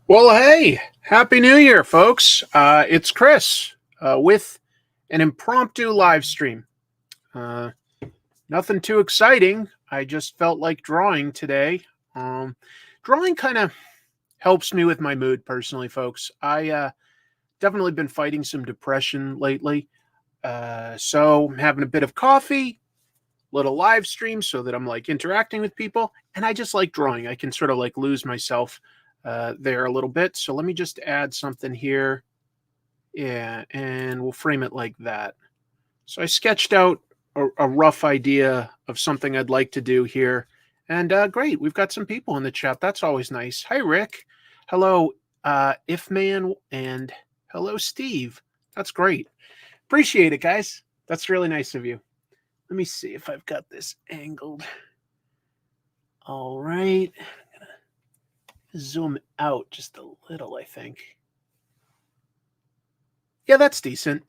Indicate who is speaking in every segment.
Speaker 1: Well, hey, Happy New Year, folks. It's Chris with an impromptu live stream. Uh, Nothing too exciting. I just felt like drawing today. Drawing kind of helps me with my mood personally, folks. I definitely been fighting some depression lately. So I'm having a bit of coffee, little live stream so that I'm like interacting with people. And I just like drawing. I can sort of like lose myself there a little bit. So let me just add something here. Yeah, and we'll frame it like that. So I sketched out a rough idea of something I'd like to do here. And great, we've got some people in the chat. That's always nice. Hi, Rick. Hello, Ifman, and hello, Steve. That's great. Appreciate it, guys. That's really nice of you. Let me see if I've got this angled. All right. I'm going to zoom out just a little, I think. Yeah, that's decent.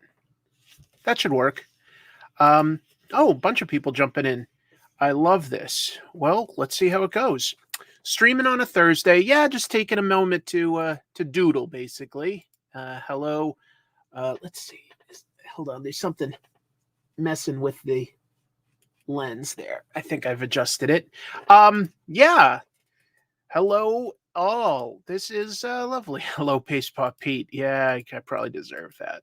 Speaker 1: That should work. Oh, a bunch of people jumping in. I love this. Well, let's see how it goes. Streaming on a Thursday. Yeah, just taking a moment to doodle, basically. Hello. Let's see. Hold on. There's something messing with the lens there. I think I've adjusted it. Yeah. Hello, all. This is lovely. Hello, Paste Pop Pete. Yeah, I probably deserve that.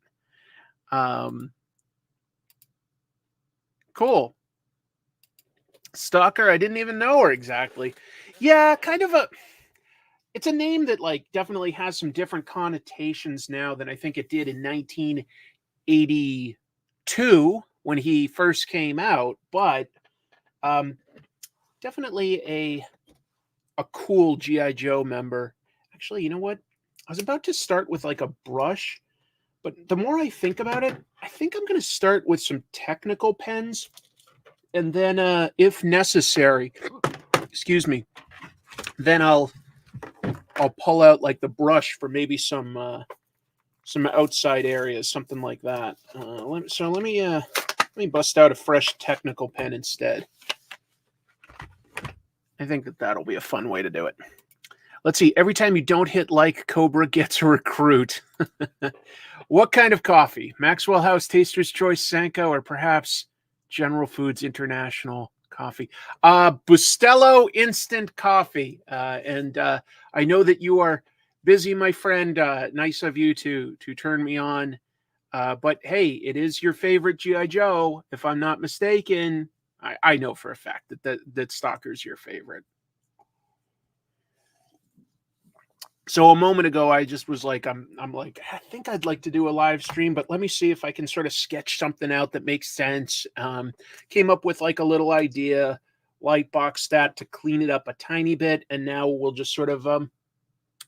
Speaker 1: Cool. Stalker, I didn't even know her exactly. Yeah, kind of it's a name that like definitely has some different connotations now than I think it did in 1982 when he first came out, but definitely a cool G.I. Joe member. Actually, you know what? I was about to start with like a brush, but the more I think about it, I think I'm going to start with some technical pens. And then if necessary, excuse me, then I'll pull out like the brush for maybe some outside areas, something like that. Let me bust out a fresh technical pen instead. I think that'll be a fun way to do it. Let's see. Every time you don't hit like, Cobra gets a recruit. What kind of coffee? Maxwell House, Taster's Choice, Sanko, or perhaps General Foods International coffee? Bustelo Instant Coffee. And I know that you are busy, my friend. Nice of you to turn me on. But hey, it is your favorite G.I. Joe, if I'm not mistaken. I know for a fact that Stalker's your favorite. So a moment ago, I just was like, I'm like, I think I'd like to do a live stream, but let me see if I can sort of sketch something out that makes sense. Came up with like a little idea, lightbox that to clean it up a tiny bit, and now we'll just sort of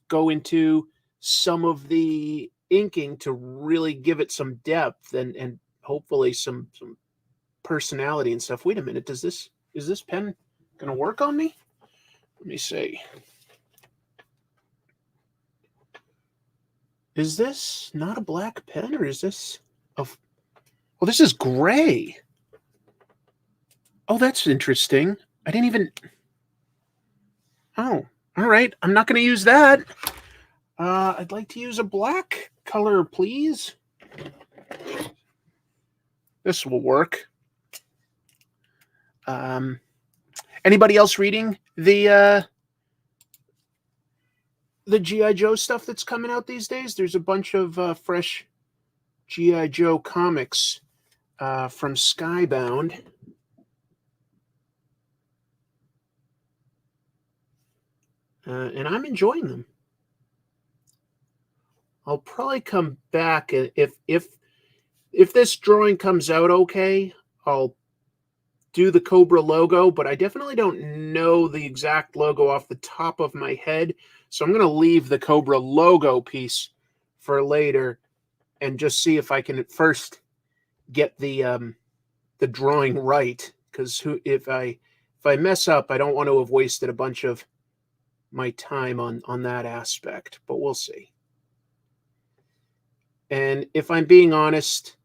Speaker 1: go into some of the inking to really give it some depth and hopefully some personality and stuff. Wait a minute, is this pen gonna work on me? Let me see. Is this not a black pen, or is this well, this is gray. Oh, that's interesting. I didn't even. Oh, all right. I'm not going to use that. I'd like to use a black color, please. This will work. Anybody else reading the G.I. Joe stuff that's coming out these days? There's a bunch of fresh G.I. Joe comics from Skybound. And I'm enjoying them. I'll probably come back if this drawing comes out okay. I'll do the Cobra logo, but I definitely don't know the exact logo off the top of my head. So I'm going to leave the Cobra logo piece for later and just see if I can at first get the drawing right. Because if I mess up, I don't want to have wasted a bunch of my time on that aspect. But we'll see. And if I'm being honest,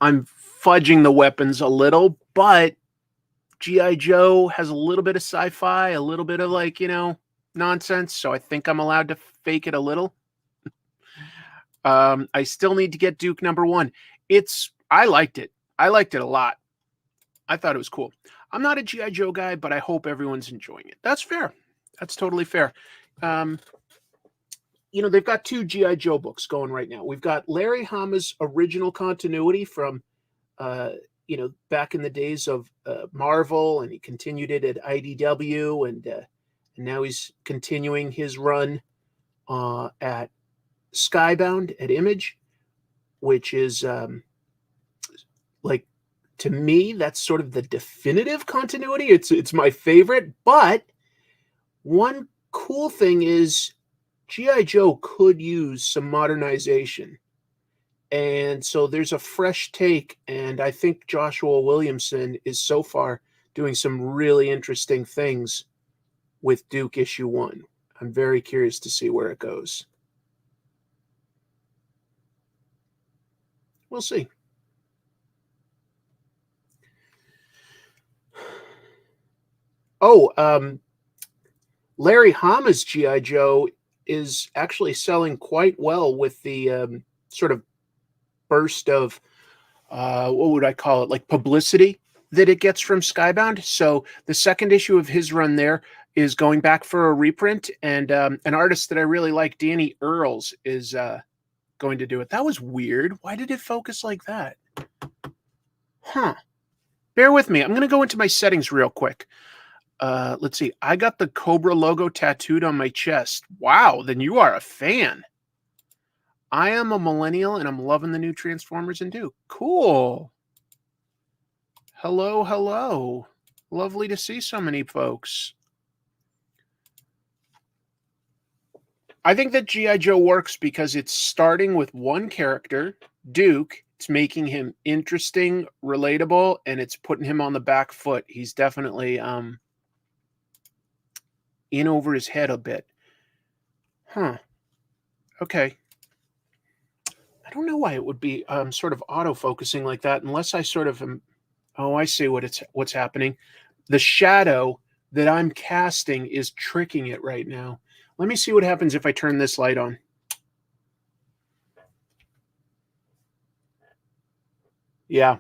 Speaker 1: I'm fudging the weapons a little, but G.I. Joe has a little bit of sci-fi, a little bit of like, you know, nonsense, so I think I'm allowed to fake it a little. I still need to get Duke #1. I liked it. I liked it a lot. I thought it was cool. I'm not a G.I. Joe guy, but I hope everyone's enjoying it. That's fair. That's totally fair. They've got 2 G.I. Joe books going right now. We've got Larry Hama's original continuity from, back in the days of Marvel, and he continued it at IDW, and now he's continuing his run at Skybound at Image, which is to me, that's sort of the definitive continuity. It's my favorite, but one cool thing is G.I. Joe could use some modernization. And so there's a fresh take, and I think Joshua Williamson is so far doing some really interesting things with Duke #1. I'm very curious to see where it goes. We'll see. Oh, Larry Hama's G.I. Joe is actually selling quite well with the sort of burst of, what would I call it, like publicity that it gets from Skybound. So the second issue of his run there is going back for a reprint, and an artist that I really like, Danny Earls, is going to do it. That was weird. Why did it focus like that? Huh. Bear with me. I'm going to go into my settings real quick. Let's see. I got the Cobra logo tattooed on my chest. Wow, then you are a fan. I am a millennial, and I'm loving the new Transformers and Duke. Cool. Hello, hello. Lovely to see so many folks. I think that G.I. Joe works because it's starting with one character, Duke. It's making him interesting, relatable, and it's putting him on the back foot. He's definitely in over his head a bit. Huh. Okay. I don't know why it would be sort of auto-focusing like that, unless I sort of am. Oh, I see what's happening. The shadow that I'm casting is tricking it right now. Let me see what happens if I turn this light on. Yeah.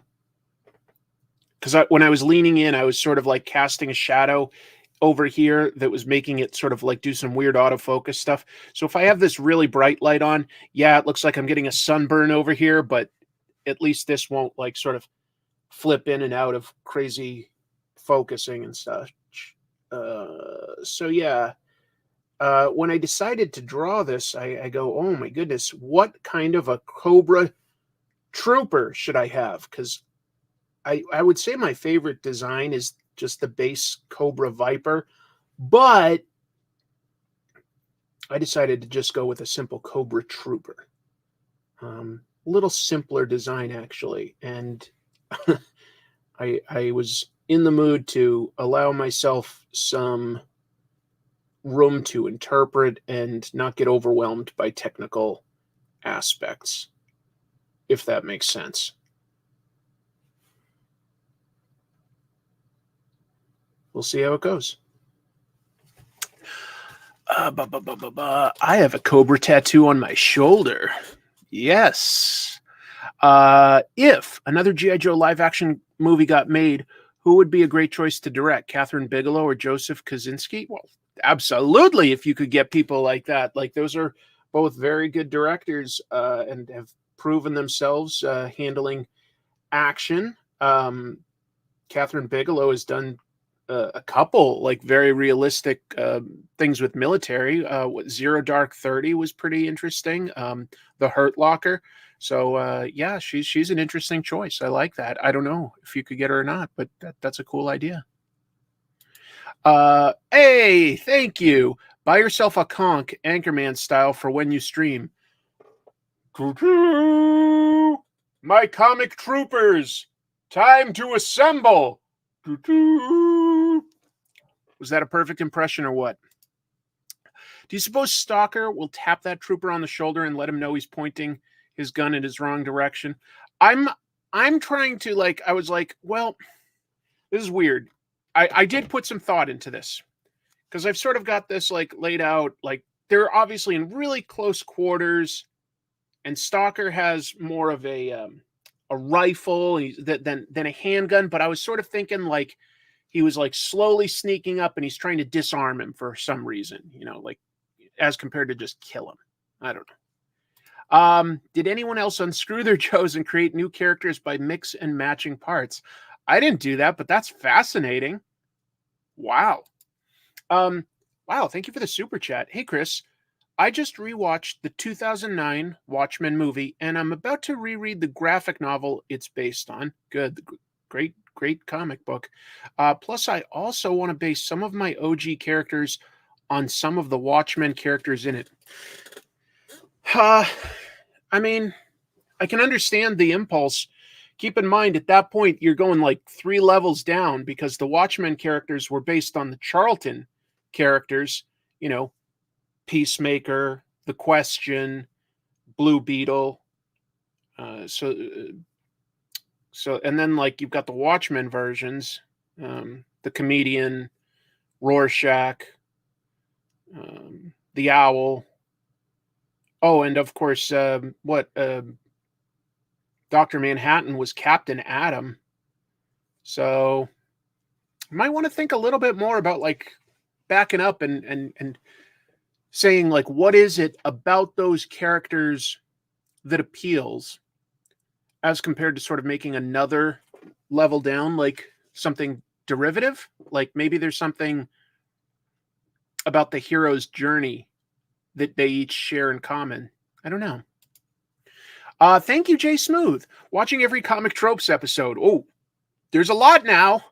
Speaker 1: Because when I was leaning in, I was sort of like casting a shadow over here that was making it sort of like do some weird autofocus stuff. So if I have this really bright light on, yeah, it looks like I'm getting a sunburn over here, but at least this won't like sort of flip in and out of crazy focusing and such. So yeah, when I decided to draw this, I go, oh my goodness, what kind of a Cobra Trooper should I have? Because I would say my favorite design is just the base Cobra Viper, but I decided to just go with a simple Cobra Trooper. A little simpler design, actually, and I was in the mood to allow myself some room to interpret and not get overwhelmed by technical aspects, if that makes sense. We'll see how it goes. I have a Cobra tattoo on my shoulder. Yes. If another G.I. Joe live-action movie got made, who would be a great choice to direct? Catherine Bigelow or Joseph Kosinski? Well, absolutely, if you could get people like that. Like, those are both very good directors and have proven themselves handling action. Catherine Bigelow has done a couple like very realistic things with military. Zero Dark 30 was pretty interesting. The Hurt Locker. So yeah, she's an interesting choice. I like that. I don't know if you could get her or not, but that's a cool idea. Hey, thank you. Buy yourself a conch, Anchorman style, for when you stream. My comic troopers, time to assemble. Was that a perfect impression or what? Do you suppose Stalker will tap that trooper on the shoulder and let him know he's pointing his gun in his wrong direction? I'm trying to, like, I was like, well, this is weird. I did put some thought into this because I've sort of got this like laid out, like they're obviously in really close quarters, and Stalker has more of a rifle than a handgun. But I was sort of thinking like he was like slowly sneaking up and he's trying to disarm him for some reason, like as compared to just kill him. I don't know. Did anyone else unscrew their Joes and create new characters by mix and matching parts? I didn't do that, but that's fascinating. Wow. Wow. Thank you for the super chat. Hey, Chris, I just rewatched the 2009 Watchmen movie, and I'm about to reread the graphic novel it's based on. Good. Great comic book. Plus, I also want to base some of my OG characters on some of the Watchmen characters in it. I mean, I can understand the impulse. Keep in mind, at that point, you're going like 3 levels down because the Watchmen characters were based on the Charlton characters, Peacemaker, The Question, Blue Beetle. So, and then like you've got the Watchmen versions, the Comedian, Rorschach, the Owl. Oh, and of course, Dr. Manhattan was Captain Atom. So you might want to think a little bit more about like backing up and saying like, what is it about those characters that appeals as compared to sort of making another level down, like something derivative? Like maybe there's something about the hero's journey that they each share in common. I don't know. Thank you, Jay Smooth. Watching every Comic Tropes episode. Oh, there's a lot now.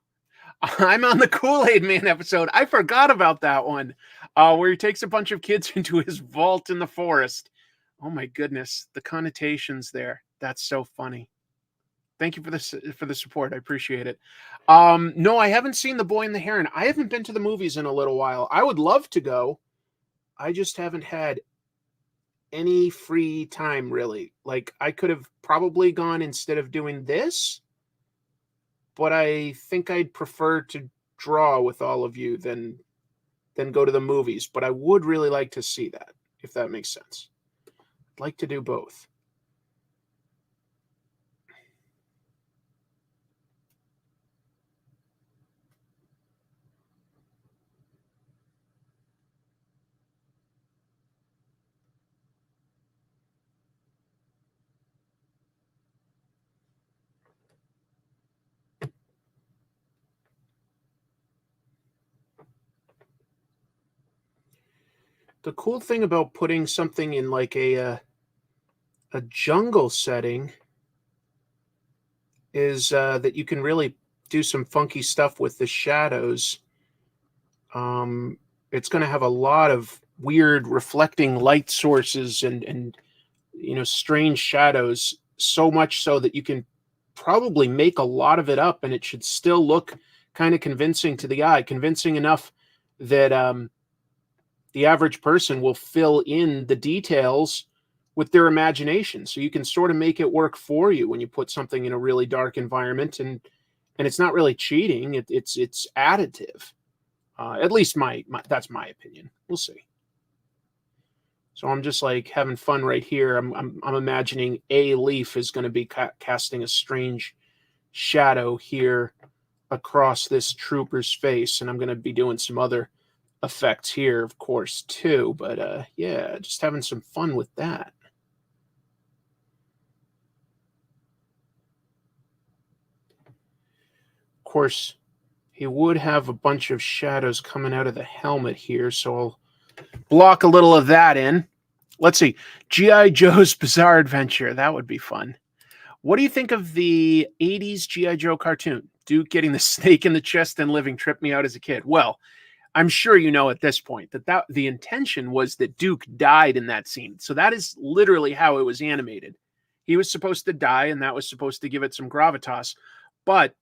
Speaker 1: I'm on the Kool-Aid Man episode. I forgot about that one, where he takes a bunch of kids into his vault in the forest. Oh my goodness, the connotations there. That's so funny. Thank you for the support. I appreciate it. No, I haven't seen The Boy and the Heron. I haven't been to the movies in a little while. I would love to go. I just haven't had any free time, really. Like, I could have probably gone instead of doing this, but I think I'd prefer to draw with all of you than go to the movies. But I would really like to see that, if that makes sense. I'd like to do both. The cool thing about putting something in like a jungle setting is that you can really do some funky stuff with the shadows. It's going to have a lot of weird reflecting light sources and strange shadows, so much so that you can probably make a lot of it up and it should still look kind of convincing to the eye, convincing enough that the average person will fill in the details with their imagination. So you can sort of make it work for you when you put something in a really dark environment, and it's not really cheating. It's additive. At least that's my opinion. We'll see. So I'm just like having fun right here. I'm imagining a leaf is going to be casting a strange shadow here across this trooper's face, and I'm going to be doing some other effects here, of course, too. But yeah, just having some fun with that. Of course, he would have a bunch of shadows coming out of the helmet here, so I'll block a little of that in. Let's see. G.I. Joe's Bizarre Adventure. That would be fun. What do you think of the 80s G.I. Joe cartoon? Duke getting the snake in the chest and living tripped me out as a kid. Well, I'm sure you know at this point that the intention was that Duke died in that scene. So that is literally how it was animated. He was supposed to die, and that was supposed to give it some gravitas. But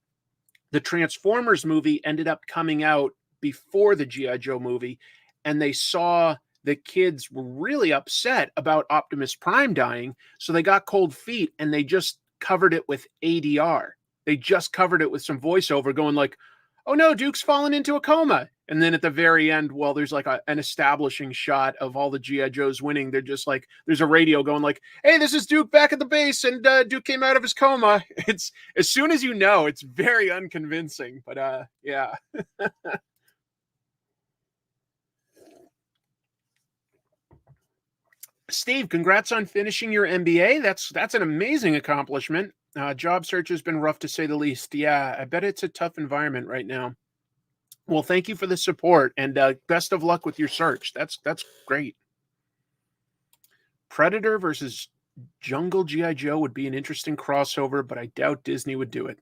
Speaker 1: the Transformers movie ended up coming out before the G.I. Joe movie, and they saw the kids were really upset about Optimus Prime dying, so they got cold feet, and they just covered it with ADR. They just covered it with some voiceover going like, oh no, Duke's fallen into a coma. And then at the very end, well, there's like an establishing shot of all the GI Joes winning. They're just like, there's a radio going like, hey, this is Duke back at the base, and Duke came out of his coma. It's, as soon as you know, it's very unconvincing, but yeah. Steve, congrats on finishing your MBA. That's an amazing accomplishment. Job search has been rough to say the least. Yeah, I bet it's a tough environment right now. Well, thank you for the support, and best of luck with your search. That's great. Predator versus Jungle G.I. Joe would be an interesting crossover, but I doubt Disney would do it.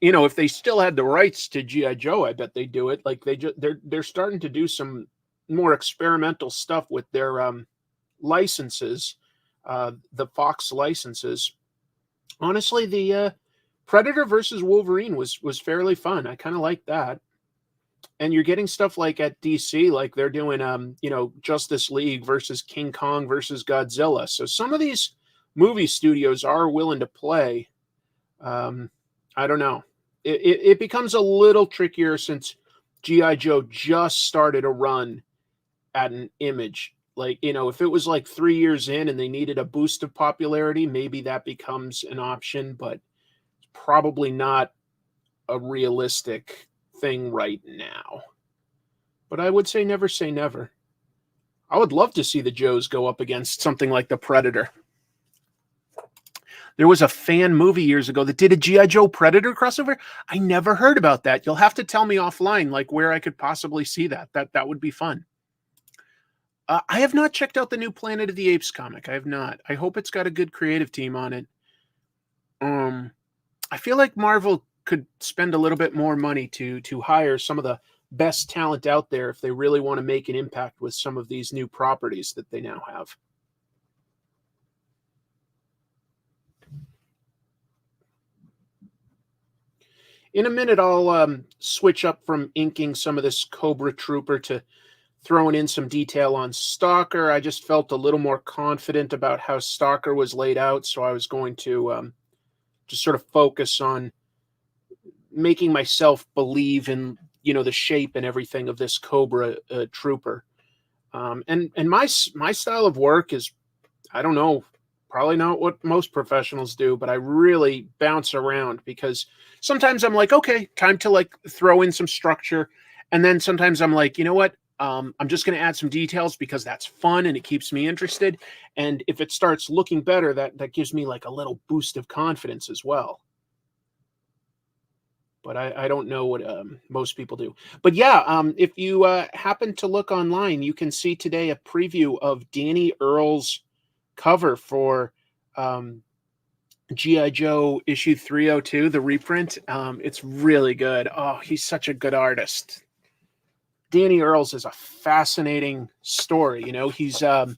Speaker 1: You know, if they still had the rights to G.I. Joe, I bet they'd do it. Like they're starting to do some more experimental stuff with their licenses, the Fox licenses. Honestly, the Predator versus Wolverine was fairly fun. I kind of like that. And you're getting stuff like at DC, like they're doing, Justice League versus King Kong versus Godzilla. So some of these movie studios are willing to play. I don't know. It becomes a little trickier since G.I. Joe just started a run at an image. Like, if it was like 3 years in and they needed a boost of popularity, maybe that becomes an option, but it's probably not a realistic thing right now. But I would say never. I would love to see the Joes go up against something like the Predator. There was a fan movie years ago that did a G.I. Joe Predator crossover. I never heard about that. You'll have to tell me offline, like where I could possibly see that. That would be fun. I have not checked out the new Planet of the Apes comic. I have not. I hope it's got a good creative team on it. I feel like Marvel could spend a little bit more money to hire some of the best talent out there if they really want to make an impact with some of these new properties that they now have. In a minute, I'll switch up from inking some of this Cobra Trooper to throwing in some detail on Stalker. I just felt a little more confident about how Stalker was laid out, so I was going to just sort of focus on making myself believe in, the shape and everything of this Cobra Trooper. And my style of work is, I don't know, probably not what most professionals do, but I really bounce around because sometimes I'm like, okay, time to like throw in some structure. And then sometimes I'm like, you know what? I'm just going to add some details because that's fun and it keeps me interested. And if it starts looking better, that gives me like a little boost of confidence as well. But I don't know what most people do. But yeah, if you happen to look online, you can see today a preview of Danny Earle's cover for G.I. Joe issue 302, the reprint. It's really good. Oh, he's such a good artist. Danny Earle's is a fascinating story. He's a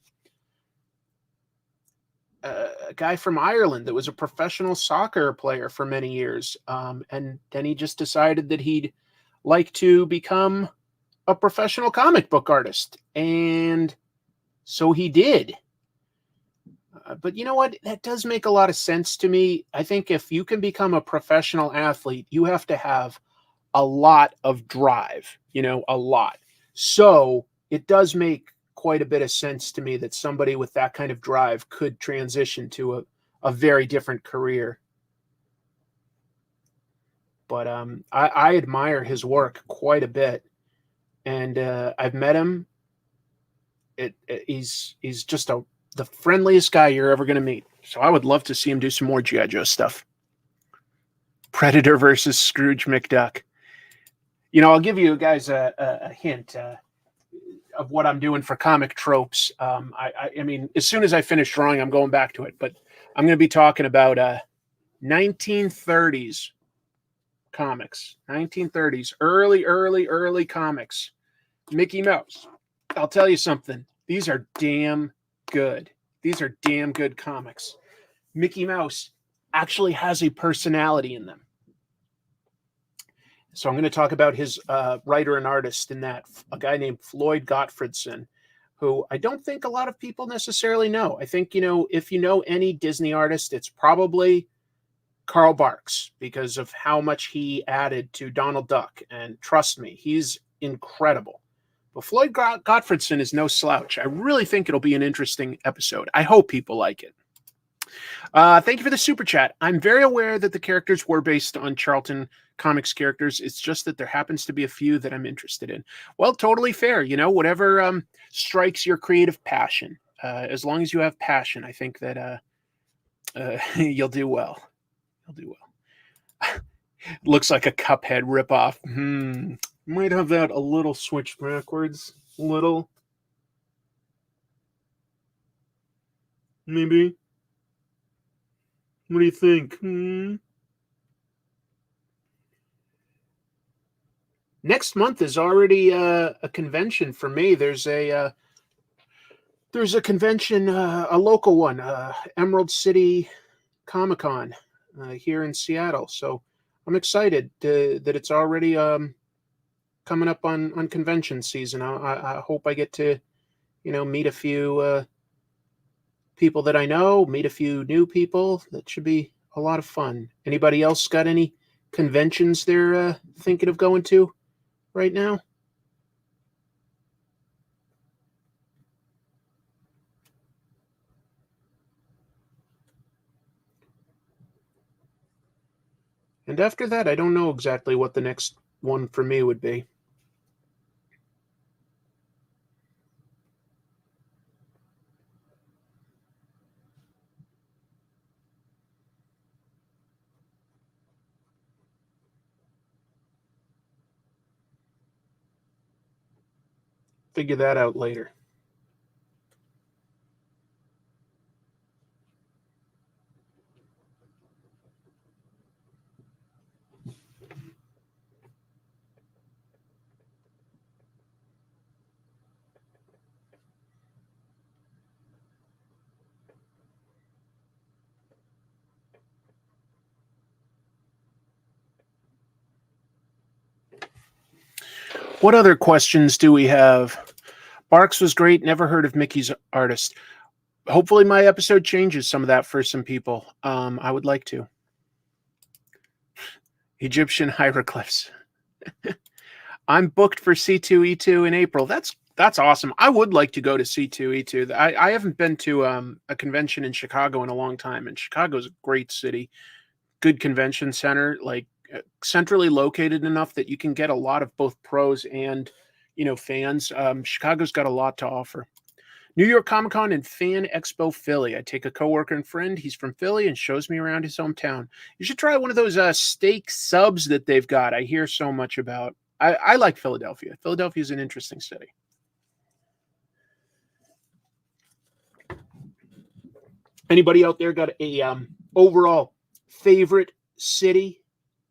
Speaker 1: guy from Ireland that was a professional soccer player for many years. And then he just decided that he'd like to become a professional comic book artist. And so he did. But you know what? That does make a lot of sense to me. I think if you can become a professional athlete, you have to have a lot of drive, a lot. So it does make quite a bit of sense to me that somebody with that kind of drive could transition to a very different career. But I admire his work quite a bit. And I've met him. He's just the friendliest guy you're ever going to meet. So I would love to see him do some more G.I. Joe stuff. Predator versus Scrooge McDuck. I'll give you guys a hint of what I'm doing for comic tropes. I mean, as soon as I finish drawing, I'm going back to it. But I'm going to be talking about 1930s comics. 1930s, early comics. Mickey Mouse. I'll tell you something. These are damn good. These are damn good comics. Mickey Mouse actually has a personality in them. So I'm going to talk about his writer and artist in that, a guy named Floyd Gottfredson, who I don't think a lot of people necessarily know. I think, if you know any Disney artist, it's probably Carl Barks, because of how much he added to Donald Duck. And trust me, he's incredible. But Floyd Gottfredson is no slouch. I really think it'll be an interesting episode. I hope people like it. Thank you for the super chat. I'm very aware that the characters were based on Charlton Comics characters. It's just that there happens to be a few that I'm interested in. Well, totally fair. You know, whatever strikes your creative passion. As long as you have passion, I think that you'll do well. You'll do well. Looks like a Cuphead ripoff. Might have that a little switched backwards. Little. Maybe. What do you think? Next month is already a convention for me. There's a convention, a local one, Emerald City Comic-Con here in Seattle. So I'm excited that it's already coming up on convention season. I hope I get to, meet a few people that I know, meet a few new people. That should be a lot of fun. Anybody else got any conventions they're thinking of going to right now? And after that, I don't know exactly what the next one for me would be. Figure that out later. What other questions do we have? Barks was great. Never heard of Mickey's artist. Hopefully my episode changes some of that for some people. I would like to. Egyptian hieroglyphs. I'm booked for C2E2 in April. That's awesome. I would like to go to C2E2. I haven't been to a convention in Chicago in a long time, and Chicago's a great city. Good convention center, like centrally located enough that you can get a lot of both pros and, fans. Chicago's got a lot to offer. New York Comic Con and Fan Expo Philly. I take a coworker and friend. He's from Philly and shows me around his hometown. You should try one of those steak subs that they've got. I hear so much about. I like Philadelphia. Philadelphia is an interesting city. Anybody out there got a overall favorite city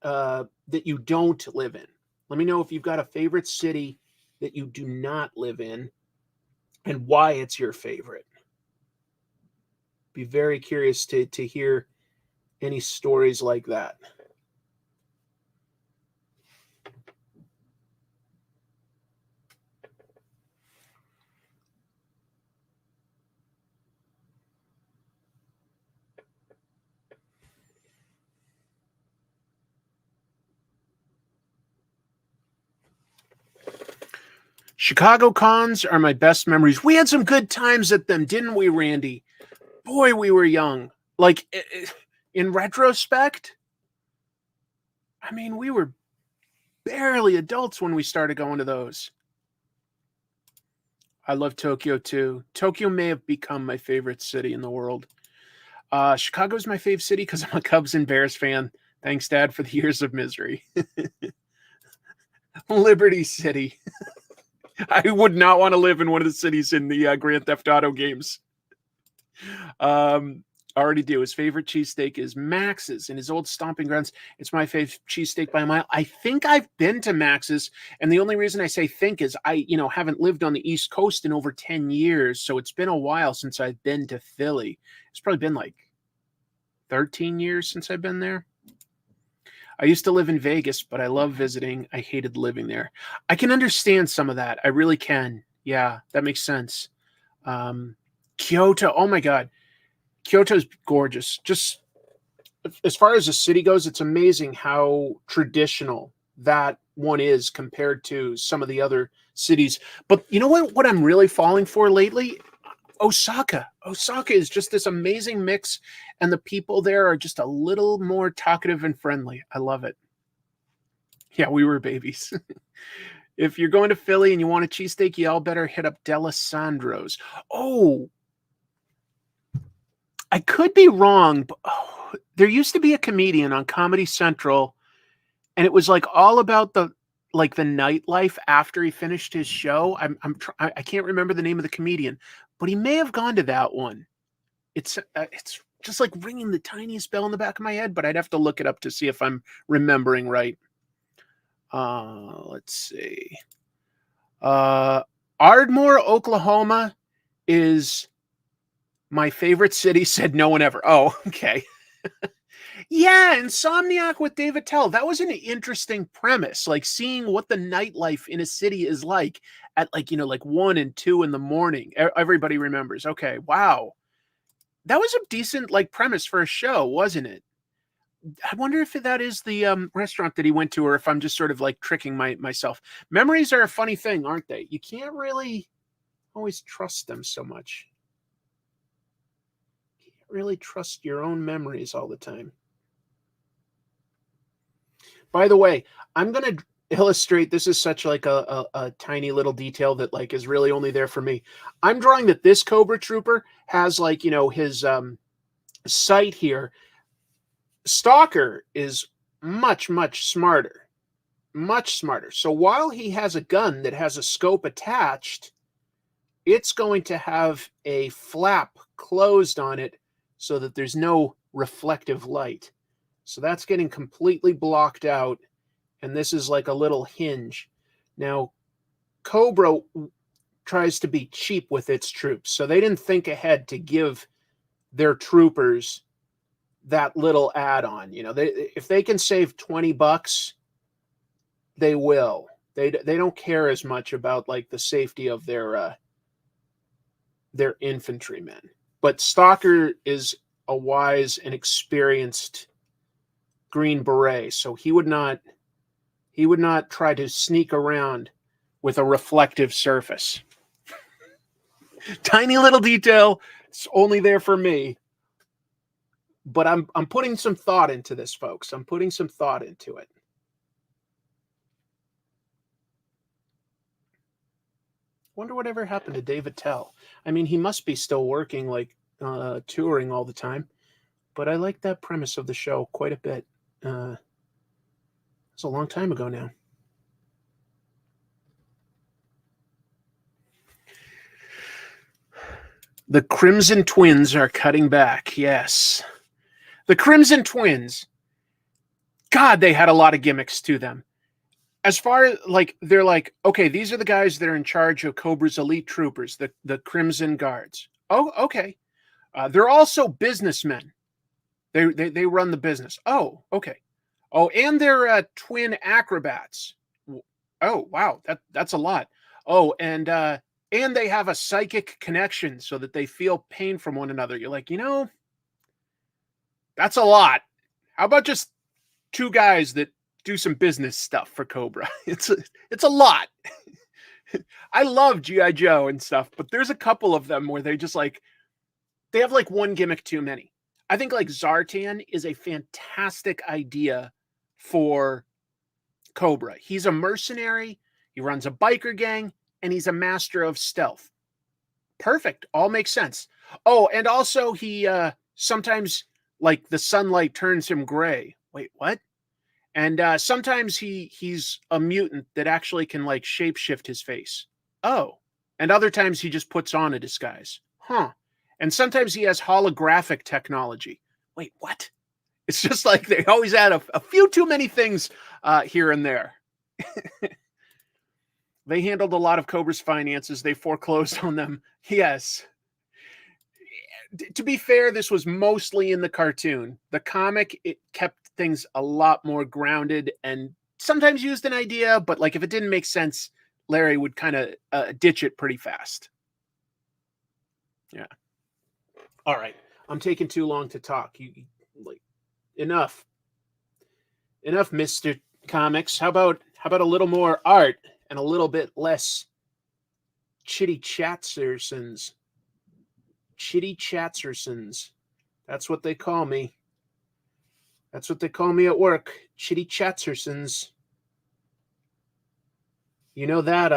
Speaker 1: that you don't live in? Let me know if you've got a favorite city that you do not live in and why it's your favorite. Be very curious to hear any stories like that. Chicago cons are my best memories. We had some good times at them, didn't we, Randy? Boy, we were young. Like, in retrospect, I mean, we were barely adults when we started going to those. I love Tokyo, too. Tokyo may have become my favorite city in the world. Chicago's my fave city because I'm a Cubs and Bears fan. Thanks, Dad, for the years of misery. Liberty City. I would not want to live in one of the cities in the Grand Theft Auto games. Already do. His favorite cheesesteak is Max's in his old stomping grounds. It's my favorite cheesesteak by a mile. I think I've been to Max's, and the only reason I say think is I, haven't lived on the East Coast in over 10 years, so it's been a while since I've been to Philly. It's probably been like 13 years since I've been there. I used to live in Vegas, but I love visiting. I hated living there. I can understand some of that. I really can. Yeah, that makes sense. Kyoto. Oh my God. Kyoto's gorgeous. Just as far as the city goes, it's amazing how traditional that one is compared to some of the other cities. But you know what I'm really falling for lately? Osaka. Osaka is just this amazing mix, and the people there are just a little more talkative and friendly. I love it. Yeah, we were babies. If you're going to Philly and you want a cheesesteak, you all better hit up D'Alessandro's. Oh, I could be wrong, but there used to be a comedian on Comedy Central, and it was like all about the nightlife after he finished his show. I can't remember the name of the comedian, but he may have gone to that one. It's just like ringing the tiniest bell in the back of my head, but I'd have to look it up to see if I'm remembering right. Let's see. Ardmore, Oklahoma is my favorite city, said no one ever. Oh, okay. Yeah, Insomniac with David Tell. That was an interesting premise, like seeing what the nightlife in a city is like at like 1 and 2 in the morning. Everybody remembers. Okay, wow. That was a decent like premise for a show, wasn't it? I wonder if that is the restaurant that he went to, or if I'm just sort of like tricking myself. Memories are a funny thing, aren't they? You can't really always trust them so much. You can't really trust your own memories all the time. By the way, I'm going to illustrate, this is such like a tiny little detail that like is really only there for me. I'm drawing that this Cobra Trooper has like, his sight here. Stalker is much, much smarter. Much smarter. So while he has a gun that has a scope attached, it's going to have a flap closed on it so that there's no reflective light. So that's getting completely blocked out. And this is like a little hinge. Now, Cobra tries to be cheap with its troops. So they didn't think ahead to give their troopers that little add-on. If they can save $20, they will. They don't care as much about like the safety of their infantrymen. But Stalker is a wise and experienced Green Beret, so he would not try to sneak around with a reflective surface. Tiny little detail. It's only there for me. But I'm putting some thought into this, folks. I'm putting some thought into it. Wonder whatever happened to David Tell. I mean, he must be still working, like touring all the time. But I like that premise of the show quite a bit. It's a long time ago now. The Crimson Twins are cutting back. Yes. The Crimson Twins. God, they had a lot of gimmicks to them. As far as like, they're like, okay, these are the guys that are in charge of Cobra's elite troopers, the Crimson Guards. Oh, okay. They're also businessmen. They run the business. Oh, okay. Oh, and they're twin acrobats. Oh, wow, that's a lot. Oh, and they have a psychic connection so that they feel pain from one another. You're like, that's a lot. How about just two guys that do some business stuff for Cobra? It's a lot. I love G.I. Joe and stuff, but there's a couple of them where they just like, they have like one gimmick too many. I think like Zartan is a fantastic idea for Cobra. He's a mercenary, he runs a biker gang, and he's a master of stealth. Perfect. All makes sense. Oh, and also he sometimes like the sunlight turns him gray. Wait, what? And sometimes he's a mutant that actually can like shapeshift his face. Oh. And other times he just puts on a disguise. Huh. And sometimes he has holographic technology. Wait, what? It's just like they always add a few too many things here and there. They handled a lot of Cobra's finances. They foreclosed on them. Yes. To be fair, this was mostly in the cartoon. The comic, it kept things a lot more grounded and sometimes used an idea, but like if it didn't make sense, Larry would kind of ditch it pretty fast. Yeah. All right. I'm taking too long to talk. You like enough, Mr. Comics. How about a little more art and a little bit less chitty chatsersons? Chitty chatsersons. That's what they call me. That's what they call me at work. Chitty chatsersons. You know that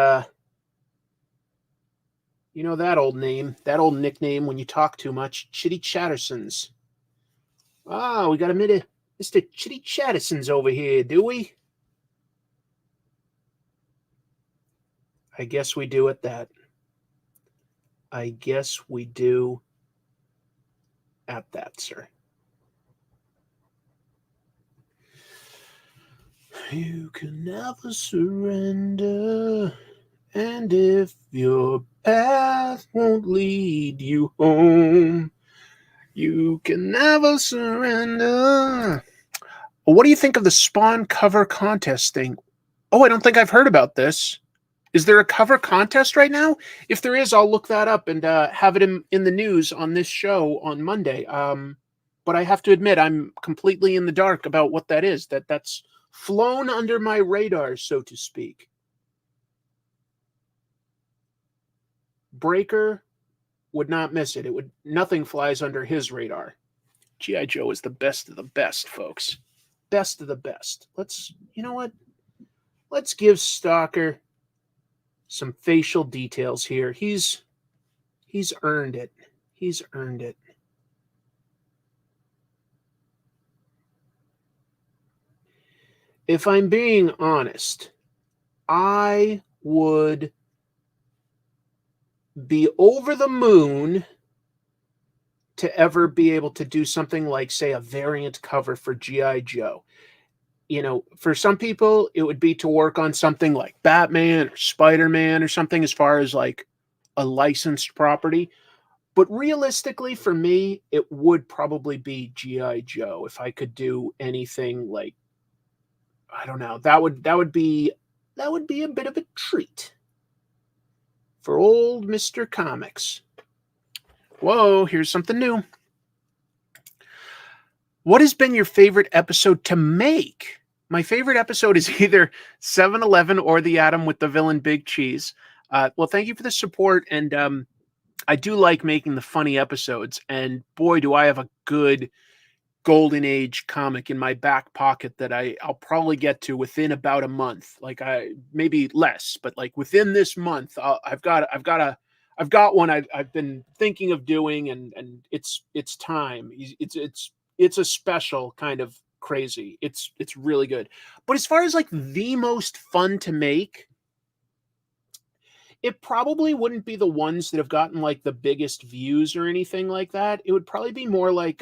Speaker 1: old name, that old nickname when you talk too much. Chitty chattersons. Ah, we got a minute. Mr. Chitty Chattersons over here, do we? I guess we do at that. I guess we do at that, sir. You can never surrender, and if your path won't lead you home, you can never surrender. What do you think of the Spawn cover contest thing? Oh, I don't think I've heard about this. Is there a cover contest right now? If there is, I'll look that up and have it in the news on this show on Monday. But I have to admit, I'm completely in the dark about what that is. That's flown under my radar, so to speak. Breaker would not miss it. Nothing flies under his radar. G.I. Joe is the best of the best, folks. Best of the best. You know what? Let's give Stalker some facial details here. He's earned it. He's earned it. If I'm being honest, I would be over the moon to ever be able to do something like, say, a variant cover for G.I. Joe. You know, for some people, it would be to work on something like Batman or Spider-Man or something as far as like a licensed property. But realistically, for me, it would probably be G.I. Joe. If I could do anything like, I don't know, that would be a bit of a treat for old Mr. Comics. Whoa, here's something new. What has been your favorite episode to make? My favorite episode is either 7-Eleven or The Atom with the villain Big Cheese. Well, thank you for the support, and I do like making the funny episodes, and boy, do I have a good Golden Age comic in my back pocket that I'll probably get to within about a month. Like maybe less, but like within this month, I've got one I've been thinking of doing, and it's time. It's a special kind of crazy. It's really good. But as far as like the most fun to make, it probably wouldn't be the ones that have gotten like the biggest views or anything like that. It would probably be more like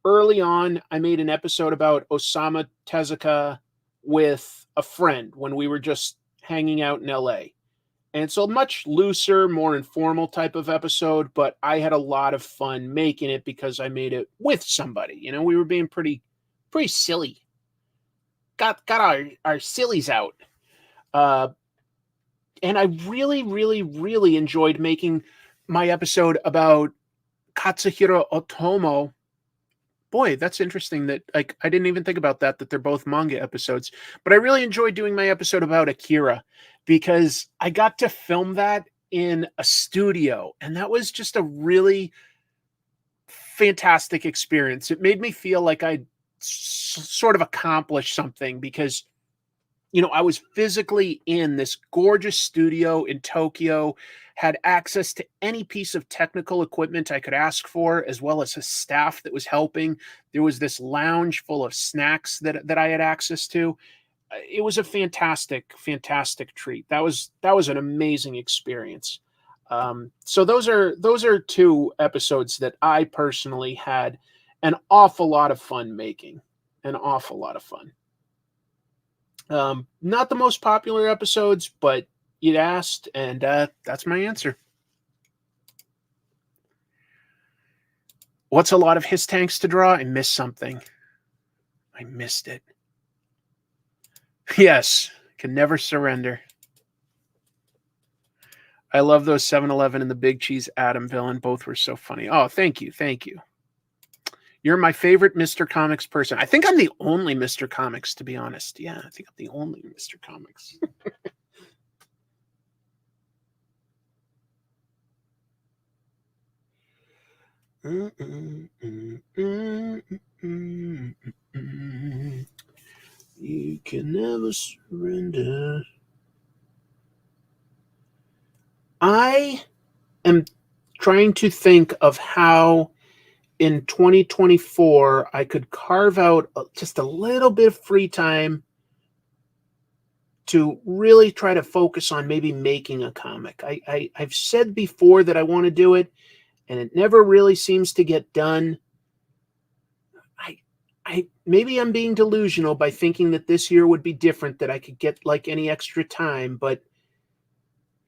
Speaker 1: early on, I made an episode about Osamu Tezuka with a friend when we were just hanging out in LA. And it's a much looser, more informal type of episode, but I had a lot of fun making it because I made it with somebody. You know, we were being pretty silly. Got our sillies out. And I really, really, really enjoyed making my episode about Katsuhiro Otomo. Boy, that's interesting that like I didn't even think about that they're both manga episodes. But I really enjoyed doing my episode about Akira because I got to film that in a studio, and that was just a really fantastic experience. It made me feel like I sort of accomplished something because I was physically in this gorgeous studio in Tokyo, had access to any piece of technical equipment I could ask for, as well as a staff that was helping. There was this lounge full of snacks that I had access to. It was a fantastic, fantastic treat. That was an amazing experience. So those are two episodes that I personally had an awful lot of fun making. An awful lot of fun. Not the most popular episodes, but you'd asked, and that's my answer. What's a lot of his tanks to draw? I missed something. I missed it. Yes, can never surrender. I love those 7-Eleven and the Big Cheese Atom villain. Both were so funny. Oh, thank you. Thank you. You're my favorite Mr. Comics person. I think I'm the only Mr. Comics, to be honest. Yeah, I think I'm the only Mr. Comics. You can never surrender. I am trying to think of how in 2024 I could carve out just a little bit of free time to really try to focus on maybe making a comic. I've said before that I want to do it, and it never really seems to get done. I maybe I'm being delusional by thinking that this year would be different, that I could get like any extra time, but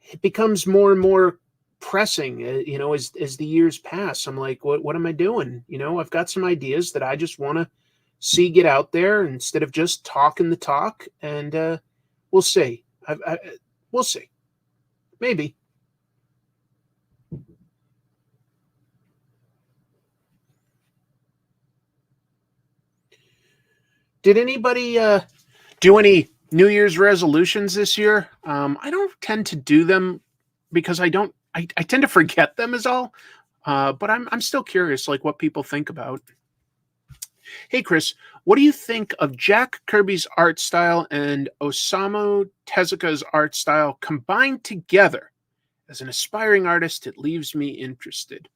Speaker 1: it becomes more and more pressing, as the years pass. I'm like, what am I doing? I've got some ideas that I just want to see get out there instead of just talking the talk, and we'll see. We'll see. Maybe. Did anybody do any New Year's resolutions this year? I don't tend to do them because I tend to forget them is all. But I'm still curious, like what people think about. Hey, Chris, what do you think of Jack Kirby's art style and Osamu Tezuka's art style combined together? As an aspiring artist, it leaves me interested.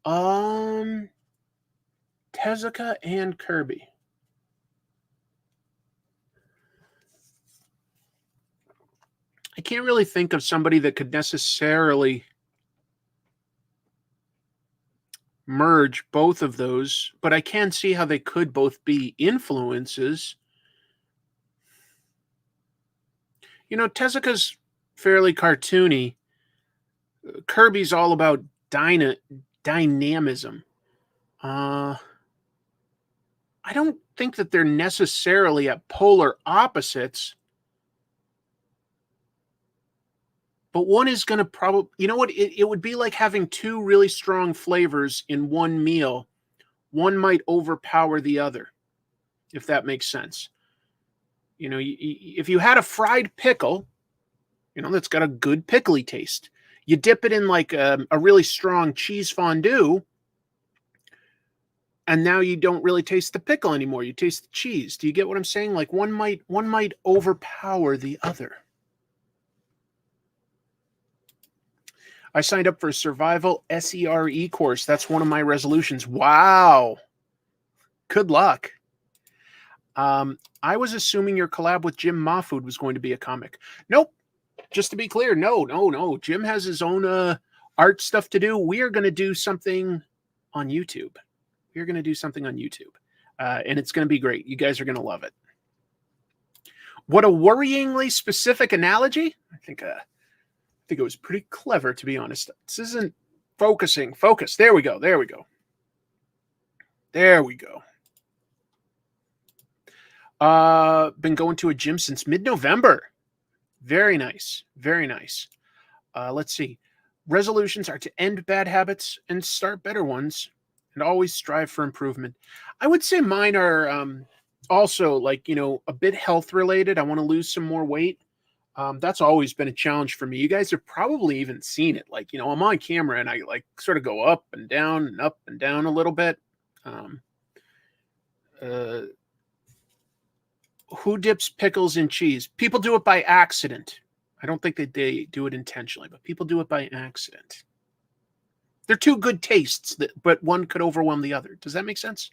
Speaker 1: Tezuka and Kirby. I can't really think of somebody that could necessarily merge both of those, but I can see how they could both be influences. Tezuka's fairly cartoony. Kirby's all about dynamism. I don't think that they're necessarily at polar opposites, but one is going to probably, it would be like having two really strong flavors in one meal. One might overpower the other, if that makes sense. If you had a fried pickle, that's got a good pickly taste. You dip it in like a really strong cheese fondue, and now you don't really taste the pickle anymore. You taste the cheese. Do you get what I'm saying? Like one might overpower the other. I signed up for a survival SERE course. That's one of my resolutions. Wow. Good luck. I was assuming your collab with Jim Mahfood was going to be a comic. Nope. Just to be clear, no. Jim has his own art stuff to do. We are going to do something on YouTube. And it's going to be great. You guys are going to love it. What a worryingly specific analogy. I think it was pretty clever, to be honest. This isn't focusing. Focus. There we go. Been going to a gym since mid-November. Very nice. Let's see. Resolutions are to end bad habits and start better ones, and always strive for improvement. I would say mine are also like, a bit health related. I want to lose some more weight. That's always been a challenge for me. You guys have probably even seen it. Like, I'm on camera and I like sort of go up and down a little bit. Who dips pickles in cheese? People do it by accident. I don't think that they do it intentionally, but people do it by accident. They're two good tastes, but one could overwhelm the other. Does that make sense?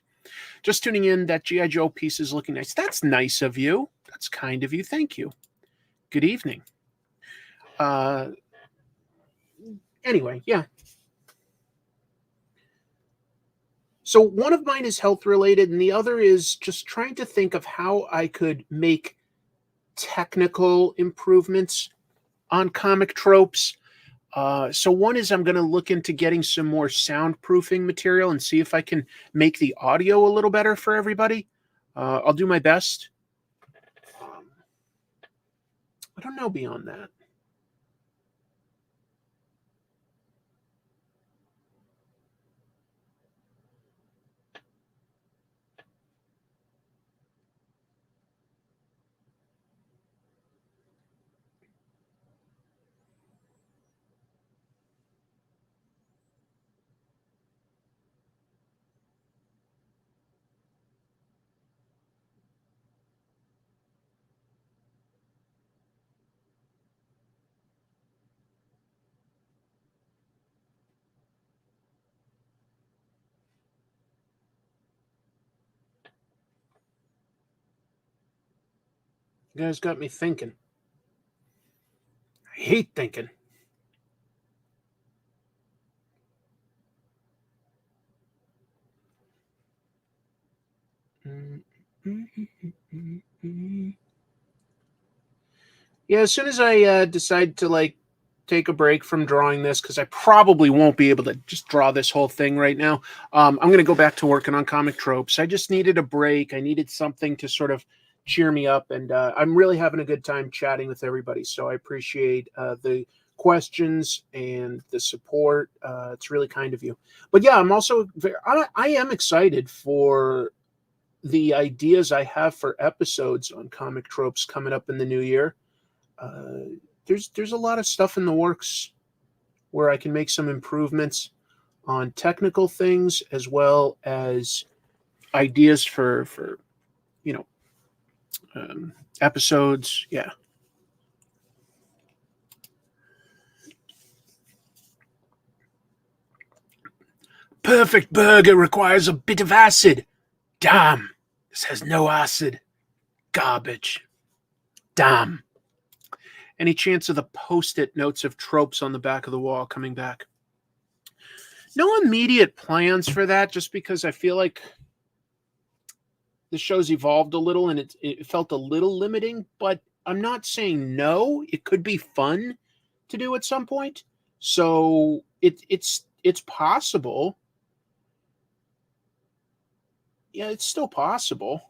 Speaker 1: Just tuning in, that G.I. Joe piece is looking nice. That's nice of you. That's kind of you. Thank you. Good evening. Anyway, yeah. So one of mine is health related, and the other is just trying to think of how I could make technical improvements on comic tropes. So one is I'm going to look into getting some more soundproofing material and see if I can make the audio a little better for everybody. I'll do my best. I don't know beyond that. You guys got me thinking. I hate thinking. Yeah, as soon as I decide to like take a break from drawing this, because I probably won't be able to just draw this whole thing right now. I'm going to go back to working on comic tropes. I just needed a break. I needed something to sort of cheer me up, and I'm really having a good time chatting with everybody. So I appreciate the questions and the support. It's really kind of you. But yeah, I'm also I am excited for the ideas I have for episodes on comic tropes coming up in the new year. There's a lot of stuff in the works where I can make some improvements on technical things as well as ideas for you know episodes. Yeah. Perfect burger requires a bit of acid. Damn, this has no acid. Garbage. Damn. Any chance of the post-it notes of tropes on the back of the wall coming back? No immediate plans for that, just because I feel like the show's evolved a little and it felt a little limiting, but I'm not saying no. It could be fun to do at some point. So it's possible. Yeah, it's still possible.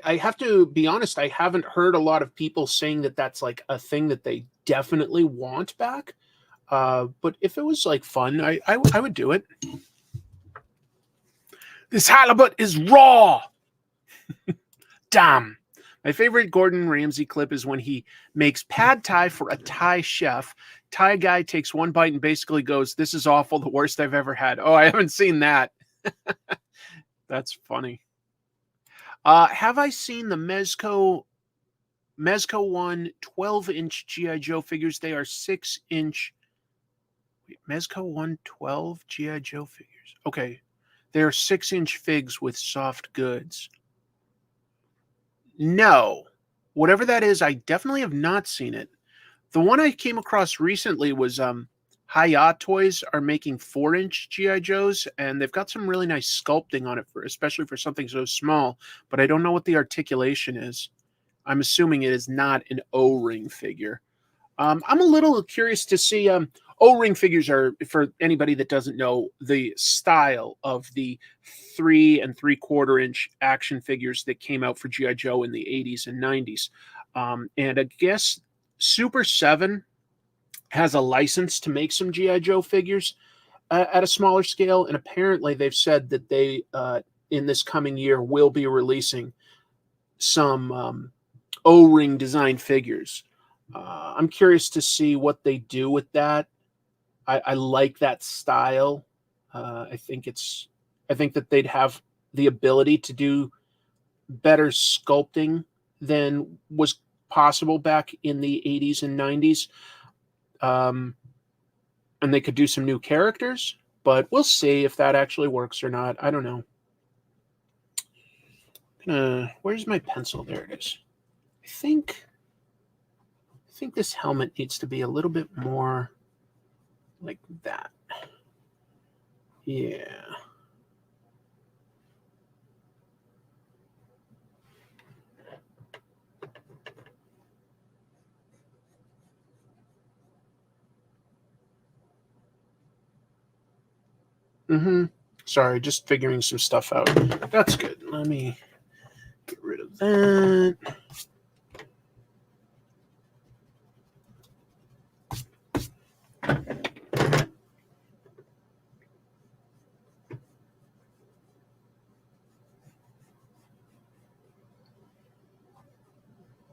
Speaker 1: I have to be honest, I haven't heard a lot of people saying that that's like a thing that they definitely want back. But if it was like fun, I would do it. This halibut is raw. Damn. My favorite Gordon Ramsay clip is when he makes pad thai for a Thai chef. Thai guy takes one bite and basically goes, "This is awful, the worst I've ever had." Oh, I haven't seen that. That's funny. Have I seen the Mezco One 12-inch G.I. Joe figures? They are 6-inch. Wait, Mezco One 12 G.I. Joe figures. Okay. They are 6-inch figs with soft goods. No. Whatever that is, I definitely have not seen it. The one I came across recently was Hayat Toys are making 4-inch GI Joes, and they've got some really nice sculpting on it, especially for something so small. But I don't know what the articulation is. I'm assuming it is not an O-ring figure. I'm a little curious to see. O-ring figures are, for anybody that doesn't know, the style of the 3 3/4-inch action figures that came out for GI Joe in the 80s and 90s. And I guess Super 7 has a license to make some GI Joe figures at a smaller scale, and apparently they've said that they in this coming year will be releasing some O-ring design figures. I'm curious to see what they do with that. I like that style. I think that they'd have the ability to do better sculpting than was possible back in the 80s and 90s. And they could do some new characters, but we'll see if that actually works or not. I don't know. Where's my pencil? There it is. I think this helmet needs to be a little bit more like that. Yeah. Mm-hmm. Sorry, just figuring some stuff out. That's good. Let me get rid of that.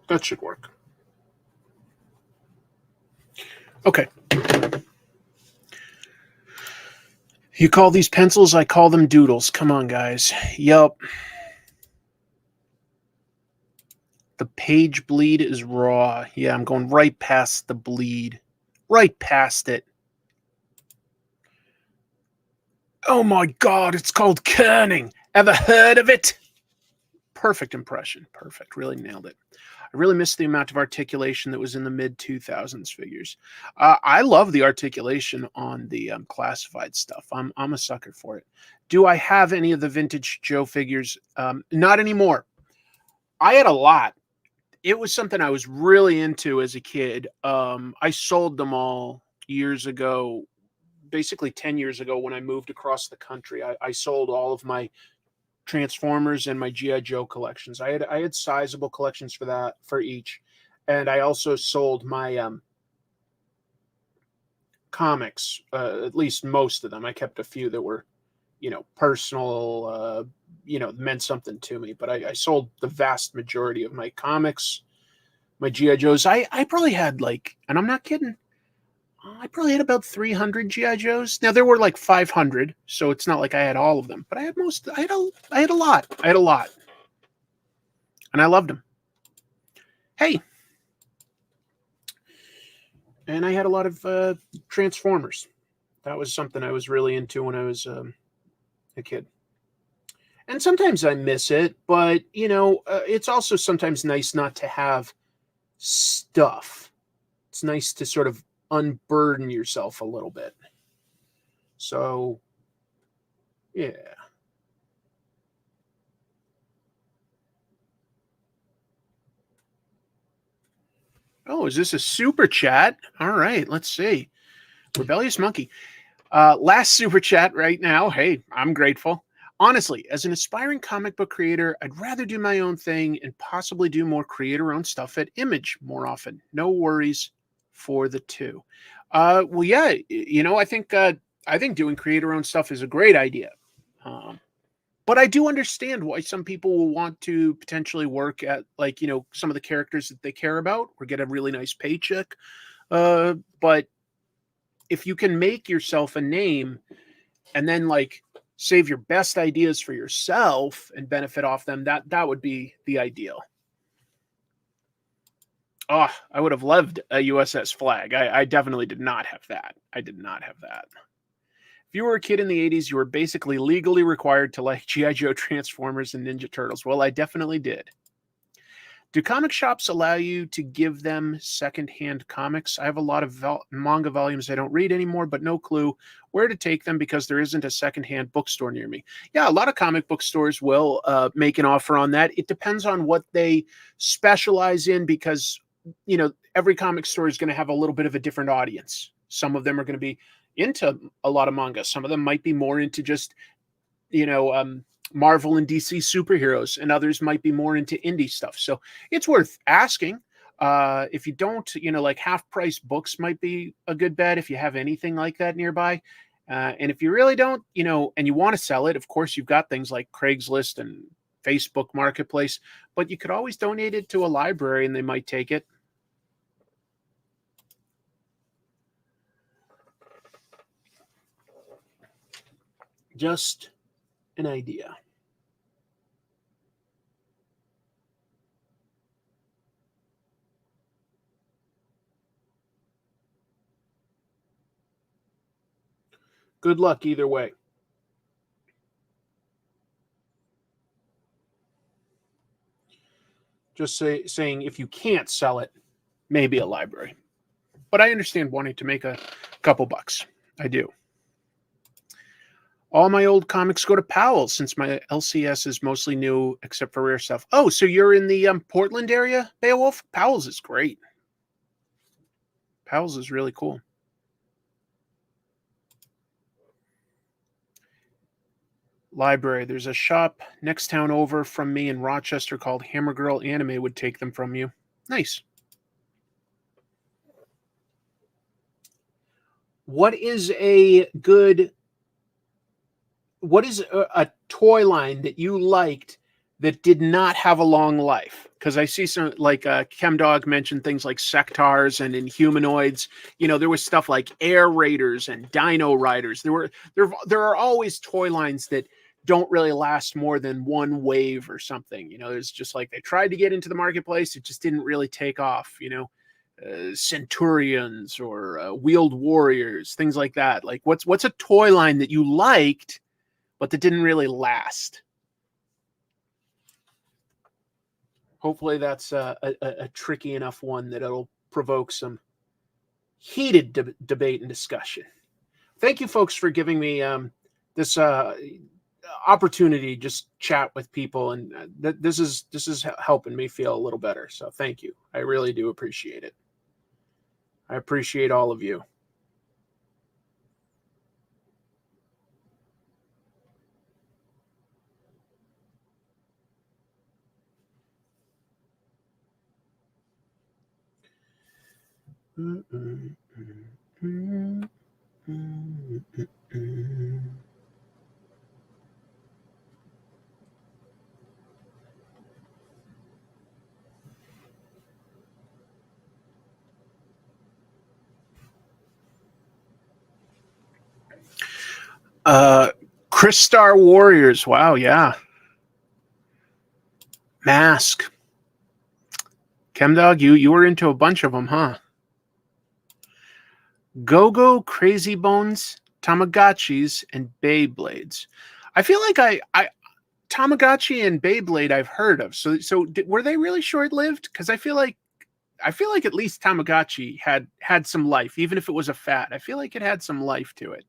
Speaker 1: That should work. Okay. You call these pencils, I call them doodles. Come on, guys. Yup. The page bleed is raw. Yeah, I'm going right past the bleed. Right past it. Oh my God, it's called kerning. Ever heard of it? Perfect impression. Perfect. Really nailed it. I really missed the amount of articulation that was in the mid 2000s figures. I love the articulation on the classified stuff. I'm a sucker for it. Do I have any of the vintage Joe figures? Not anymore. I had a lot. It was something I was really into as a kid. I sold them all years ago, basically 10 years ago when I moved across the country. I sold all of my Transformers and my GI Joe collections. I had sizable collections for each, and I also sold my comics, at least most of them. I kept a few that were, personal, meant something to me. But I sold the vast majority of my comics, my GI Joes. I probably had and I'm not kidding, I probably had about 300 GI Joes. Now there were like 500, so it's not like I had all of them, but I had most. I had a lot. I had a lot, and I loved them. Hey, and I had a lot of Transformers. That was something I was really into when I was a kid. And sometimes I miss it, but it's also sometimes nice not to have stuff. It's nice to sort of unburden yourself a little bit. So, yeah. Oh, is this a super chat? All right, let's see. Rebellious Monkey. Last super chat right now. Hey, I'm grateful. Honestly, as an aspiring comic book creator, I'd rather do my own thing and possibly do more creator-owned stuff at Image more often. No worries for the two. Well, yeah, I think doing creator-owned stuff is a great idea. But I do understand why some people will want to potentially work at some of the characters that they care about or get a really nice paycheck. But if you can make yourself a name and then save your best ideas for yourself and benefit off them, that would be the ideal. Oh, I would have loved a USS Flag. I definitely did not have that. I did not have that. If you were a kid in the 80s, you were basically legally required to like G.I. Joe, Transformers, and Ninja Turtles. Well, I definitely did. Do comic shops allow you to give them secondhand comics? I have a lot of manga volumes I don't read anymore, but no clue where to take them because there isn't a secondhand bookstore near me. Yeah, a lot of comic book stores will make an offer on that. It depends on what they specialize in because, every comic store is going to have a little bit of a different audience. Some of them are going to be into a lot of manga. Some of them might be more into just, Marvel and DC superheroes, and others might be more into indie stuff. So it's worth asking. If you don't, half price books might be a good bet if you have anything like that nearby. And if you really don't, and you want to sell it, of course, you've got things like Craigslist and Facebook Marketplace, but you could always donate it to a library and they might take it. Just an idea. Good luck either way. Just saying if you can't sell it, maybe a library. But I understand wanting to make a couple bucks. I do. All my old comics go to Powell's since my LCS is mostly new except for rare stuff. Oh, so you're in the Portland area, Beowulf? Powell's is great. Powell's is really cool. Library. There's a shop next town over from me in Rochester called Hammer Girl Anime would take them from you. Nice. What is a toy line that you liked that did not have a long life? because I see some like Chemdog mentioned things like sectars and inhumanoids. You know, there was stuff like air raiders and dino riders. There are always toy lines that don't really last more than one wave or something. You know, it's just like they tried to get into the marketplace, it just didn't really take off. You know, centurions or wheeled warriors, things like that. Like what's a toy line that you liked but that didn't really last? Hopefully that's a tricky enough one that it'll provoke some heated debate and discussion. Thank you, folks, for giving me this opportunity to just chat with people, and this is helping me feel a little better. So thank you. I really do appreciate it. I appreciate all of you. Crystar Warriors. Wow, yeah. Mask. Chemdog, you were into a bunch of them, huh? Go-Go, Crazy Bones, Tamagotchis, and Beyblades. I feel like I Tamagotchi and Beyblade I've heard of. So were they really short-lived? Because I feel like at least Tamagotchi had some life, even if it was a fad. I feel like it had some life to it,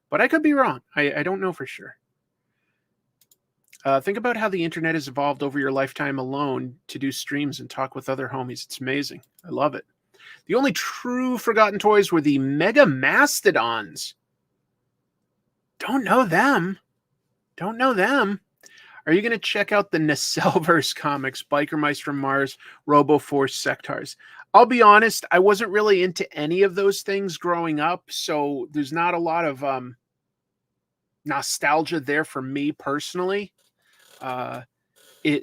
Speaker 1: but I could be wrong. I don't know for sure. Think about how the internet has evolved over your lifetime alone to do streams and talk with other homies. It's amazing. I love it. The only true forgotten toys were the Mega Mastodons. Don't know them. Don't know them. Are you going to check out the Nacelverse comics, Biker Mice from Mars, RoboForce, Sectars? I'll be honest, I wasn't really into any of those things growing up, so there's not a lot of nostalgia there for me personally.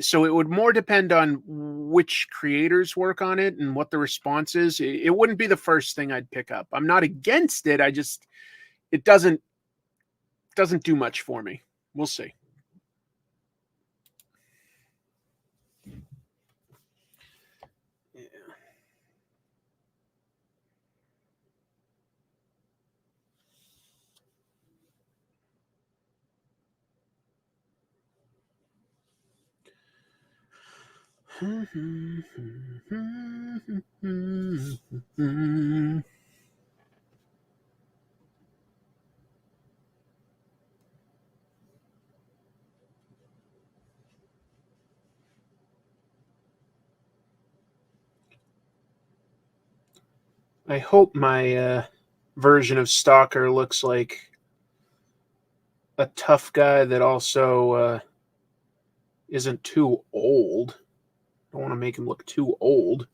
Speaker 1: So it would more depend on which creators work on it and what the response is. It wouldn't be the first thing I'd pick up. I'm not against it. It doesn't do much for me. We'll see. I hope my version of Stalker looks like a tough guy that also isn't too old. Don't want to make him look too old.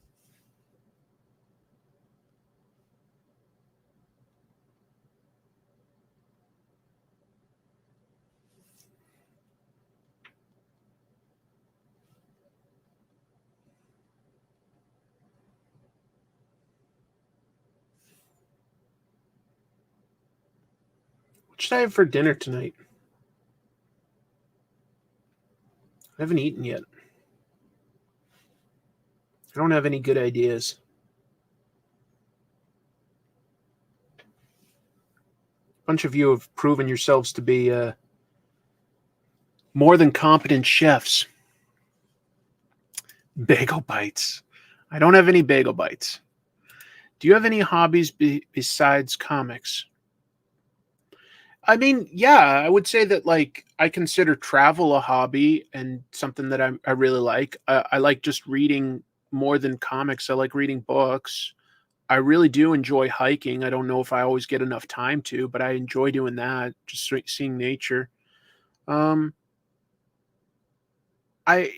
Speaker 1: What should I have for dinner tonight? I haven't eaten yet. I don't have any good ideas. A bunch of you have proven yourselves to be more than competent chefs. Bagel bites. I don't have any bagel bites. Do you have any hobbies besides comics? I mean, yeah, I would say that like I consider travel a hobby and something that I really like. I like just reading more than comics. I like reading books. I really do enjoy hiking. I don't know if I always get enough time to, but I enjoy doing that, just seeing nature. Um, I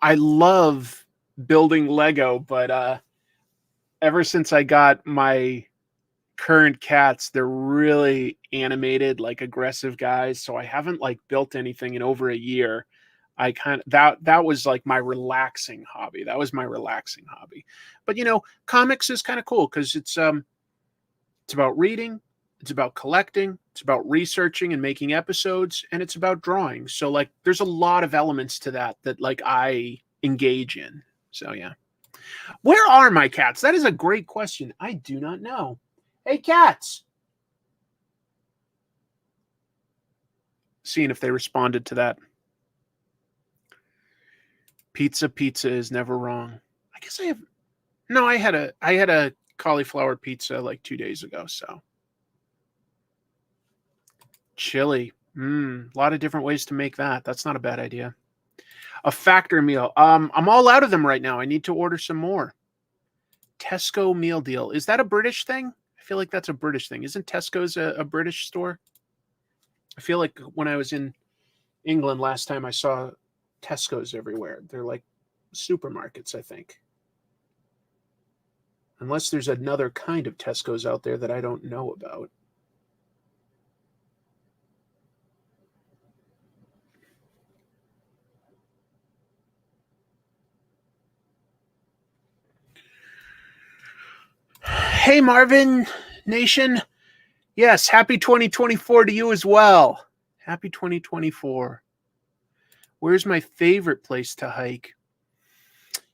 Speaker 1: I love building Lego, but ever since I got my current cats, they're really animated, like aggressive guys. So I haven't like built anything in over a year. I kind of that was like my relaxing hobby. That was my relaxing hobby. But comics is kind of cool because it's about reading, it's about collecting, it's about researching and making episodes, and it's about drawing. So like there's a lot of elements to that like I engage in. So yeah. Where are my cats? That is a great question. I do not know. Hey cats. Seeing if they responded to that. Pizza is never wrong. I guess I had a cauliflower pizza like 2 days ago, so. Chili. A lot of different ways to make that. That's not a bad idea. A factor meal. I'm all out of them right now. I need to order some more. Tesco meal deal. Is that a British thing? I feel like that's a British thing. Isn't Tesco's a British store? I feel like when I was in England last time, I saw Tesco's everywhere. They're like supermarkets, I think. Unless there's another kind of Tesco's out there that I don't know about. Hey, Marvin Nation. Yes, happy 2024 to you as well. Happy 2024. Where's my favorite place to hike?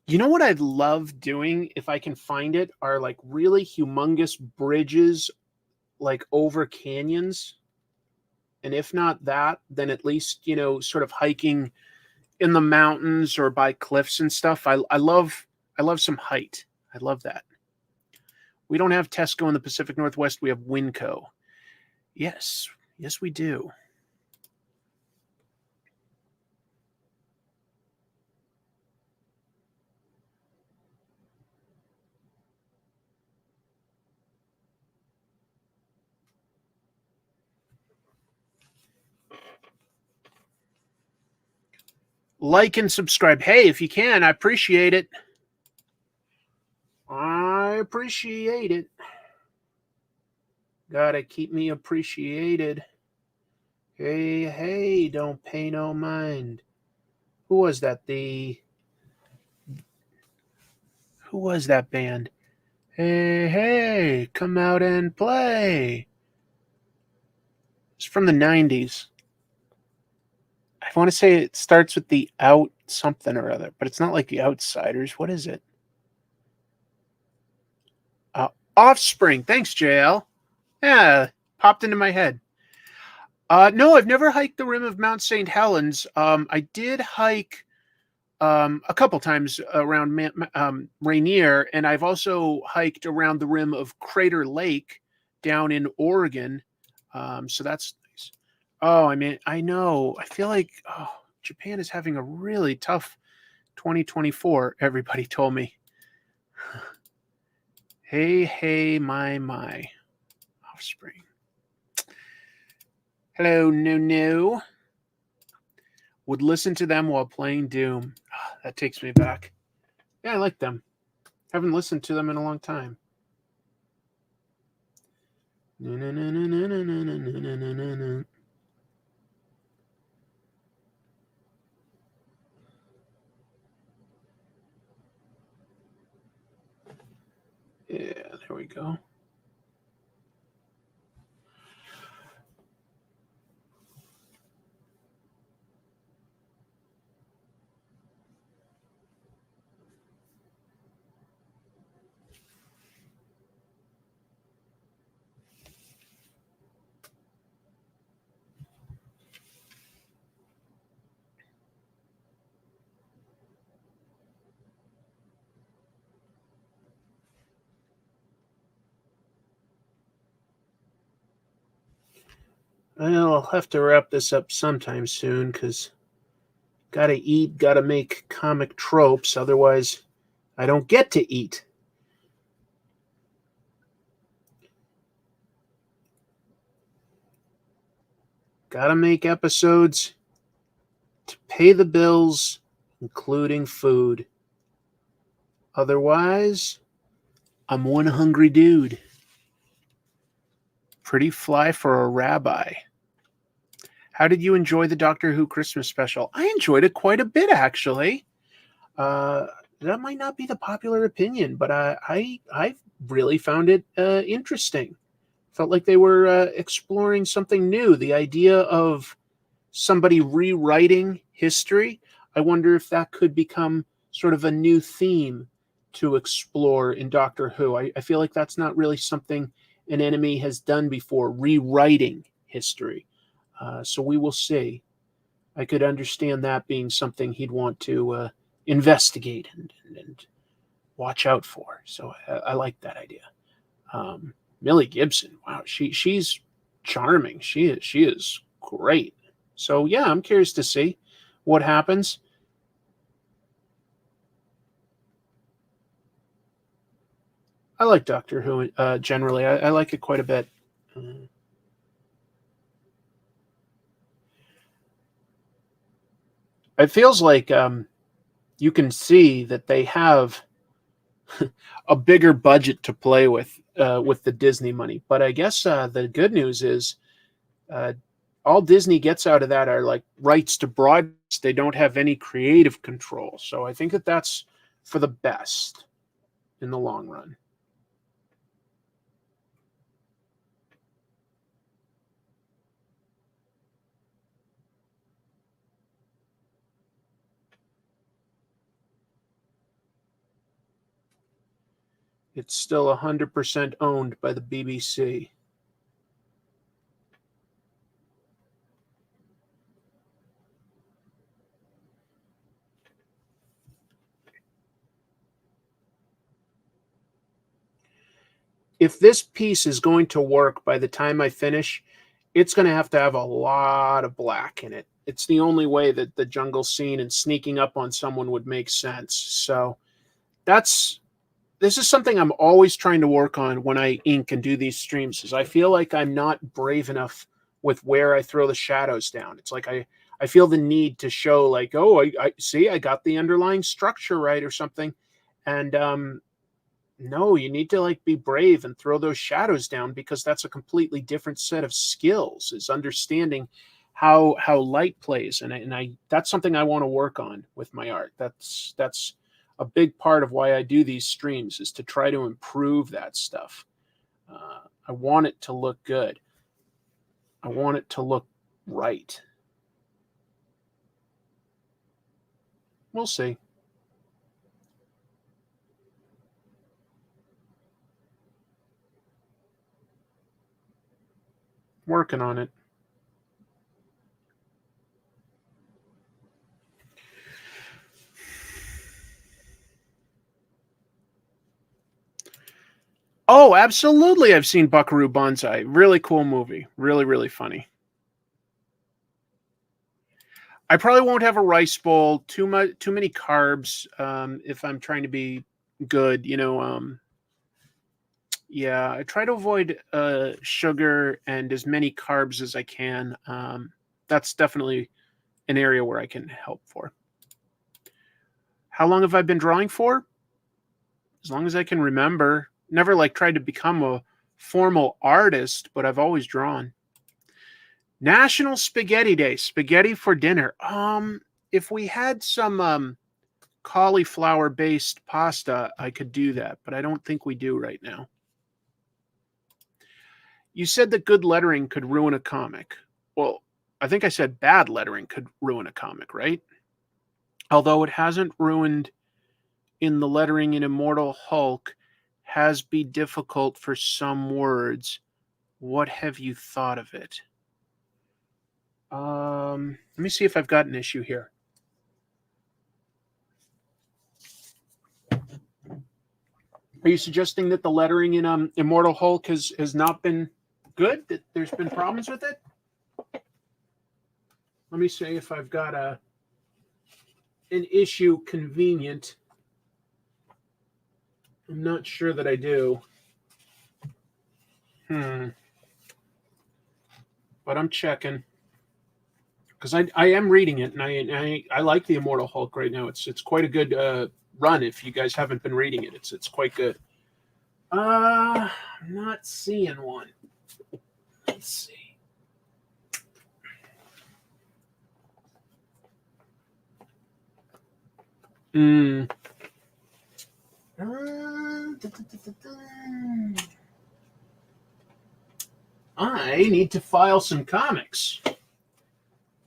Speaker 1: You know what I'd love doing if I can find it are like really humongous bridges like over canyons. And if not that, then at least, sort of hiking in the mountains or by cliffs and stuff. I love some height. I love that. We don't have Tesco in the Pacific Northwest. We have Winco. Yes, we do. Like and subscribe. Hey, if you can, I appreciate it. I appreciate it. Gotta keep me appreciated. Hey, don't pay no mind. Who was that? Who was that band? Hey, come out and play. It's from the 90s. I want to say it starts with the out something or other, but it's not like the Outsiders. What is it? Offspring. Thanks, JL. Yeah, popped into my head. No, I've never hiked the rim of Mount St. Helens. I did hike a couple times around Rainier, and I've also hiked around the rim of Crater Lake down in Oregon. So that's nice. Oh, I mean, I know. I feel like Japan is having a really tough 2024, everybody told me. Hey, my. Offspring. Hello, no. Would listen to them while playing Doom. That takes me back. Yeah, I like them. Haven't listened to them in a long time. Yeah, there we go. I'll have to wrap this up sometime soon because gotta eat, gotta make comic tropes. Otherwise, I don't get to eat. Gotta make episodes to pay the bills, including food. Otherwise, I'm one hungry dude. Pretty fly for a rabbi. How did you enjoy the Doctor Who Christmas special? I enjoyed it quite a bit, actually. Uh, that might not be the popular opinion, but I really found it interesting. Felt like they were exploring something new. The idea of somebody rewriting history. I wonder if that could become sort of a new theme to explore in Doctor Who. I feel like that's not really something an enemy has done before, rewriting history. So we will see. I could understand that being something he'd want to investigate and watch out for. So I like that idea. Millie Gibson, wow, she's charming. She is great. So yeah, I'm curious to see what happens. I like Doctor Who generally. I like it quite a bit. Uh, it feels like you can see that they have a bigger budget to play with the Disney money. But I guess the good news is uh, all Disney gets out of that are like rights to broadcast. They don't have any creative control. So I think that that's for the best in the long run. It's still 100% owned by the BBC. If this piece is going to work by the time I finish, it's going to have a lot of black in it. It's the only way that the jungle scene and sneaking up on someone would make sense. So that's this is something I'm always trying to work on when I ink and do these streams. Is I feel like I'm not brave enough with where I throw the shadows down. It's like I feel the need to show like, oh, I see I got the underlying structure right or something, and no, you need to like be brave and throw those shadows down because that's a completely different set of skills. Is understanding how light plays, and I that's something I want to work on with my art. That's a big part of why I do these streams is to try to improve that stuff. I want it to look good. I want it to look right. We'll see. Working on it. Oh, absolutely. I've seen Buckaroo Banzai. Really cool movie. Really, really funny. I probably won't have a rice bowl. Too many carbs. If I'm trying to be good, yeah, I try to avoid sugar and as many carbs as I can. That's definitely an area where I can help for. How long have I been drawing for? As long as I can remember. Never like tried to become a formal artist, but I've always drawn. National Spaghetti Day, spaghetti for dinner. If we had some cauliflower based pasta, I could do that, but I don't think we do right now. You said that good lettering could ruin a comic. Well, I think I said bad lettering could ruin a comic, right? Although it hasn't ruined in the lettering in Immortal Hulk, has been difficult for some words. What have you thought of it? Let me see if I've got an issue here. Are you suggesting that the lettering in Immortal Hulk has not been good? That there's been problems with it? Let me see if I've got an issue convenient. I'm not sure that I do. But I'm checking because I am reading it and I like the Immortal Hulk right now. It's quite a good run. If you guys haven't been reading it, it's quite good. I'm not seeing one. Let's see. Mm. I need to file some comics.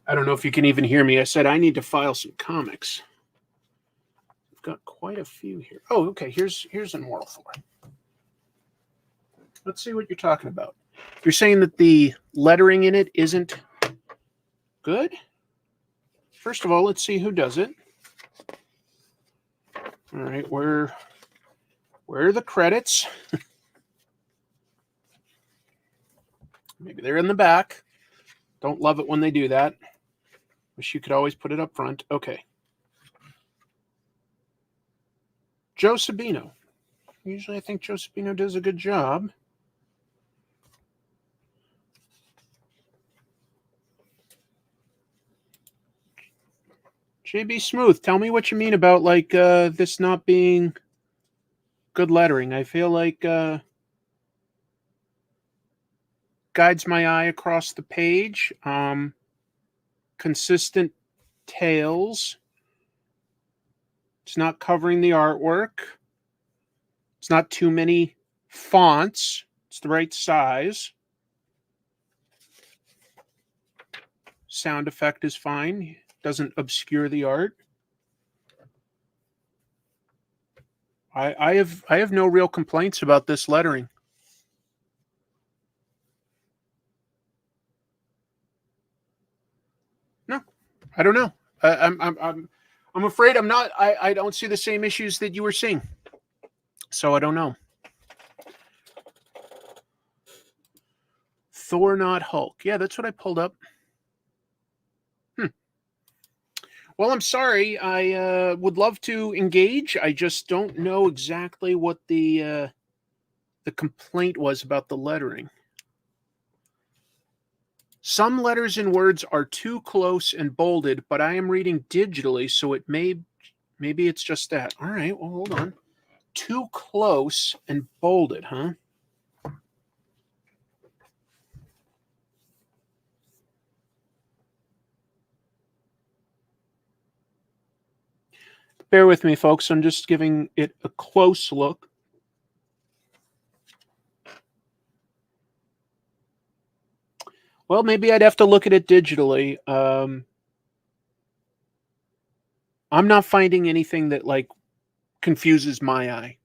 Speaker 1: I don't know if you can even hear me. I said I need to file some comics. I've got quite a few here. Oh, okay. Here's Immortal 4. Let's see what you're talking about. You're saying that the lettering in it isn't good? First of all, let's see who does it. All right, where are the credits? Maybe they're in the back. Don't love it when they do that. Wish you could always put it up front. Okay. Joe Sabino. Usually I think Joe Sabino does a good job. JB Smooth, tell me what you mean about like this not being good lettering. I feel like guides my eye across the page. Consistent tails. It's not covering the artwork. It's not too many fonts. It's the right size. Sound effect is fine. Doesn't obscure the art. I have no real complaints about this lettering. No, I don't know. I'm afraid I'm not. I don't see the same issues that you were seeing. So I don't know. Thor, not Hulk. Yeah, that's what I pulled up. Well, I'm sorry. I would love to engage. I just don't know exactly what the complaint was about the lettering. Some letters and words are too close and bolded, but I am reading digitally, so it maybe it's just that. All right, well, hold on. Too close and bolded, huh? Bear with me, folks. I'm just giving it a close look. Well, maybe I'd have to look at it digitally. I'm not finding anything that like confuses my eye.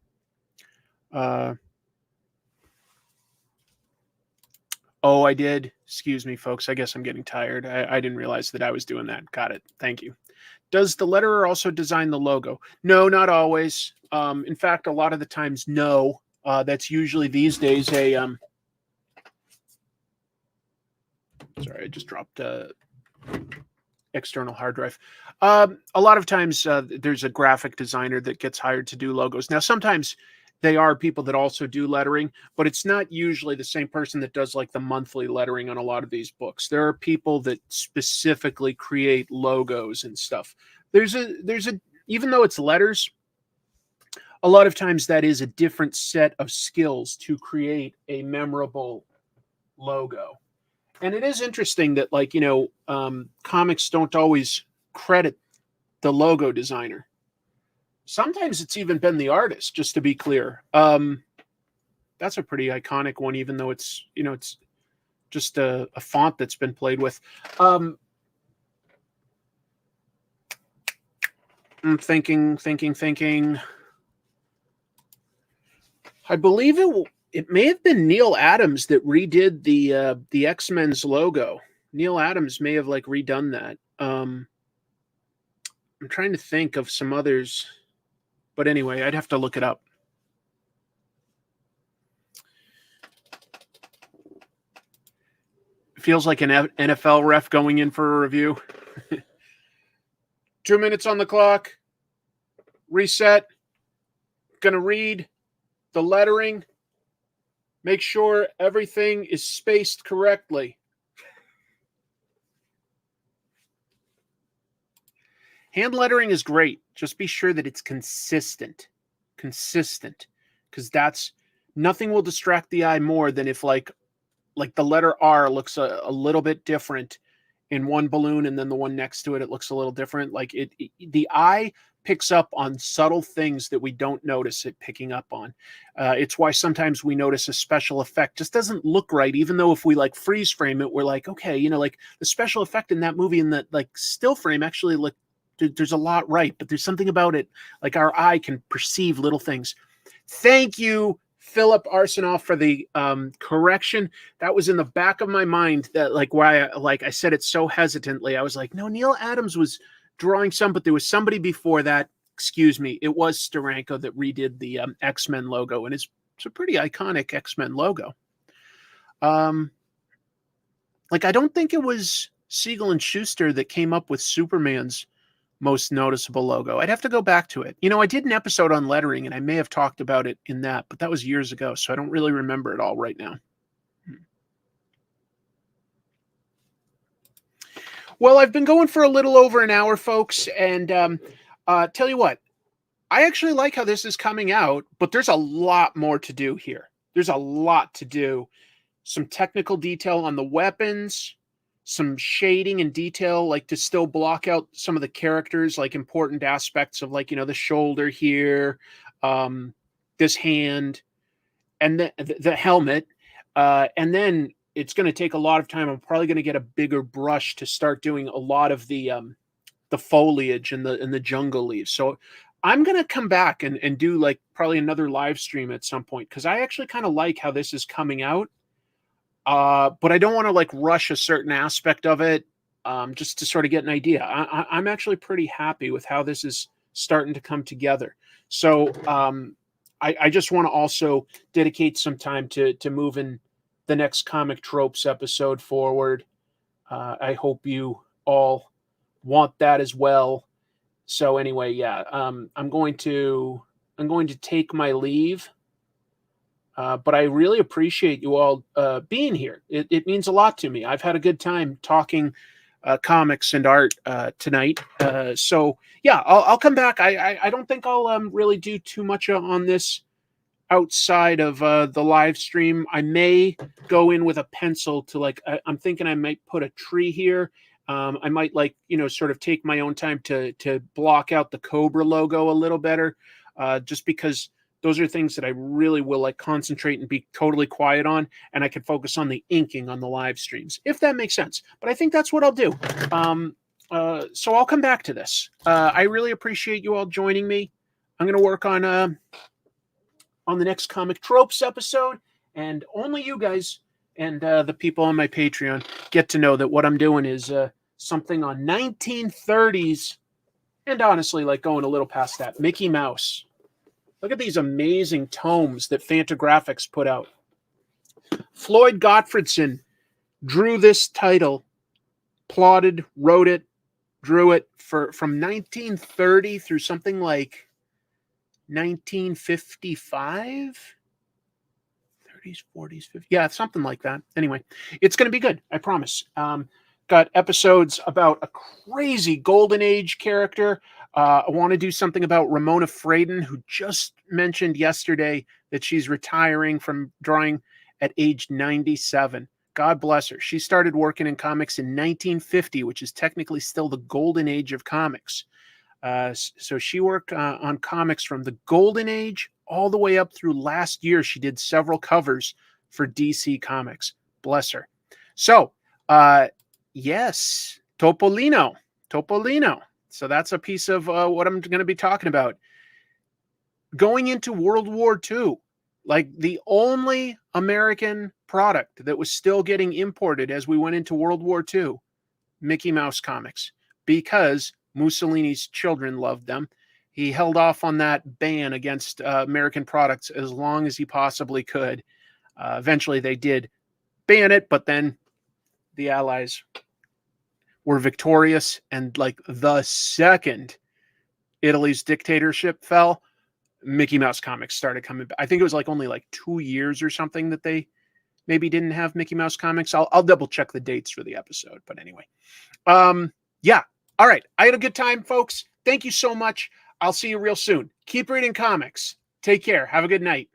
Speaker 1: Oh, I did. Excuse me, folks. I guess I'm getting tired. I didn't realize that I was doing that. Got it. Thank you. Does the letterer also design the logo? No, not always. In fact, a lot of the times, no. That's usually these days a sorry, I just dropped external hard drive. A lot of times there's a graphic designer that gets hired to do logos. Now, sometimes they are people that also do lettering, but it's not usually the same person that does like the monthly lettering on a lot of these books. There are people that specifically create logos and stuff. There's a even though it's letters, a lot of times that is a different set of skills to create a memorable logo. And it is interesting that, like, comics don't always credit the logo designer. Sometimes it's even been the artist, just to be clear. That's a pretty iconic one, even though it's, it's just a font that's been played with. I'm thinking. I believe it may have been Neil Adams that redid the X-Men's logo. Neil Adams may have like redone that. I'm trying to think of some others, but anyway, I'd have to look it up. It feels like an NFL ref going in for a review. 2 minutes on the clock. Reset. Gonna read the lettering. Make sure everything is spaced correctly. Hand lettering is great. Just be sure that it's consistent. Because that's nothing will distract the eye more than if like the letter R looks a little bit different in one balloon and then the one next to it looks a little different. Like the eye picks up on subtle things that we don't notice it picking up on. It's why sometimes we notice a special effect just doesn't look right, even though if we like freeze frame it, we're like, okay, you know, like the special effect in that movie in that like still frame actually look, there's a lot right, but there's something about it, like our eye can perceive little things. Thank you, Philip Arsenault, for the correction. That was in the back of my mind, that like why I said it so hesitantly. I was like, no, Neil Adams was drawing some, but there was somebody before that. Excuse me. It was Steranko that redid the X-Men logo, and it's a pretty iconic X-Men logo. Like I don't think it was Siegel and Schuster that came up with Superman's most noticeable logo. I'd have to go back to it. You know, I did an episode on lettering, and I may have talked about it in that, but that was years ago, so I don't really remember it all right now. Well, I've been going for a little over an hour, folks, and tell you what, I actually like how this is coming out, but there's a lot more to do here. There's a lot to do. Some technical detail on the weapons, some shading and detail, like to still block out some of the characters, like important aspects of, like, you know, the shoulder here, this hand, and the helmet. And then it's going to take a lot of time. I'm probably going to get a bigger brush to start doing a lot of the foliage and the jungle leaves. So I'm going to come back and do like probably another live stream at some point, because I actually kind of like how this is coming out. But I don't want to like rush a certain aspect of it, just to sort of get an idea. I'm actually pretty happy with how this is starting to come together. So I just want to also dedicate some time to moving the next Comic Tropes episode forward. I hope you all want that as well. So anyway, yeah, I'm going to take my leave. But I really appreciate you all being here. It means a lot to me. I've had a good time talking comics and art tonight. So yeah, I'll come back. I don't think I'll really do too much on this outside of the live stream. I may go in with a pencil to like, I'm thinking I might put a tree here. I might like, you know, sort of take my own time to block out the Cobra logo a little better, just because those are things that I really will like concentrate and be totally quiet on, and I can focus on the inking on the live streams, if that makes sense. But I think that's what I'll do. So I'll come back to this. I really appreciate you all joining me. I'm going to work on the next Comic Tropes episode, and only you guys and the people on my Patreon get to know that what I'm doing is something on 1930s, and honestly, like going a little past that, Mickey Mouse. Look at these amazing tomes that Fantagraphics put out. Floyd Gottfredson drew this title, plotted, wrote it, drew it from 1930 through something like 1955? 30s, 40s, 50s. Yeah, something like that. Anyway, it's going to be good. I promise. Got episodes about a crazy Golden Age character. I want to do something about Ramona Fradon, who just mentioned yesterday that she's retiring from drawing at age 97. God bless her. She started working in comics in 1950, which is technically still the Golden Age of comics. So she worked on comics from the Golden Age all the way up through last year. She did several covers for DC Comics. Bless her. So, yes, Topolino. So that's a piece of what I'm going to be talking about. Going into World War II, like the only American product that was still getting imported as we went into World War II, Mickey Mouse comics, because Mussolini's children loved them. He held off on that ban against American products as long as he possibly could. Eventually they did ban it, but then the Allies were victorious, and like the second Italy's dictatorship fell, Mickey Mouse comics started coming back. I think it was like only like 2 years or something that they maybe didn't have Mickey Mouse comics. I'll double check the dates for the episode, but anyway. Yeah. All right. I had a good time, folks. Thank you so much. I'll see you real soon. Keep reading comics. Take care. Have a good night.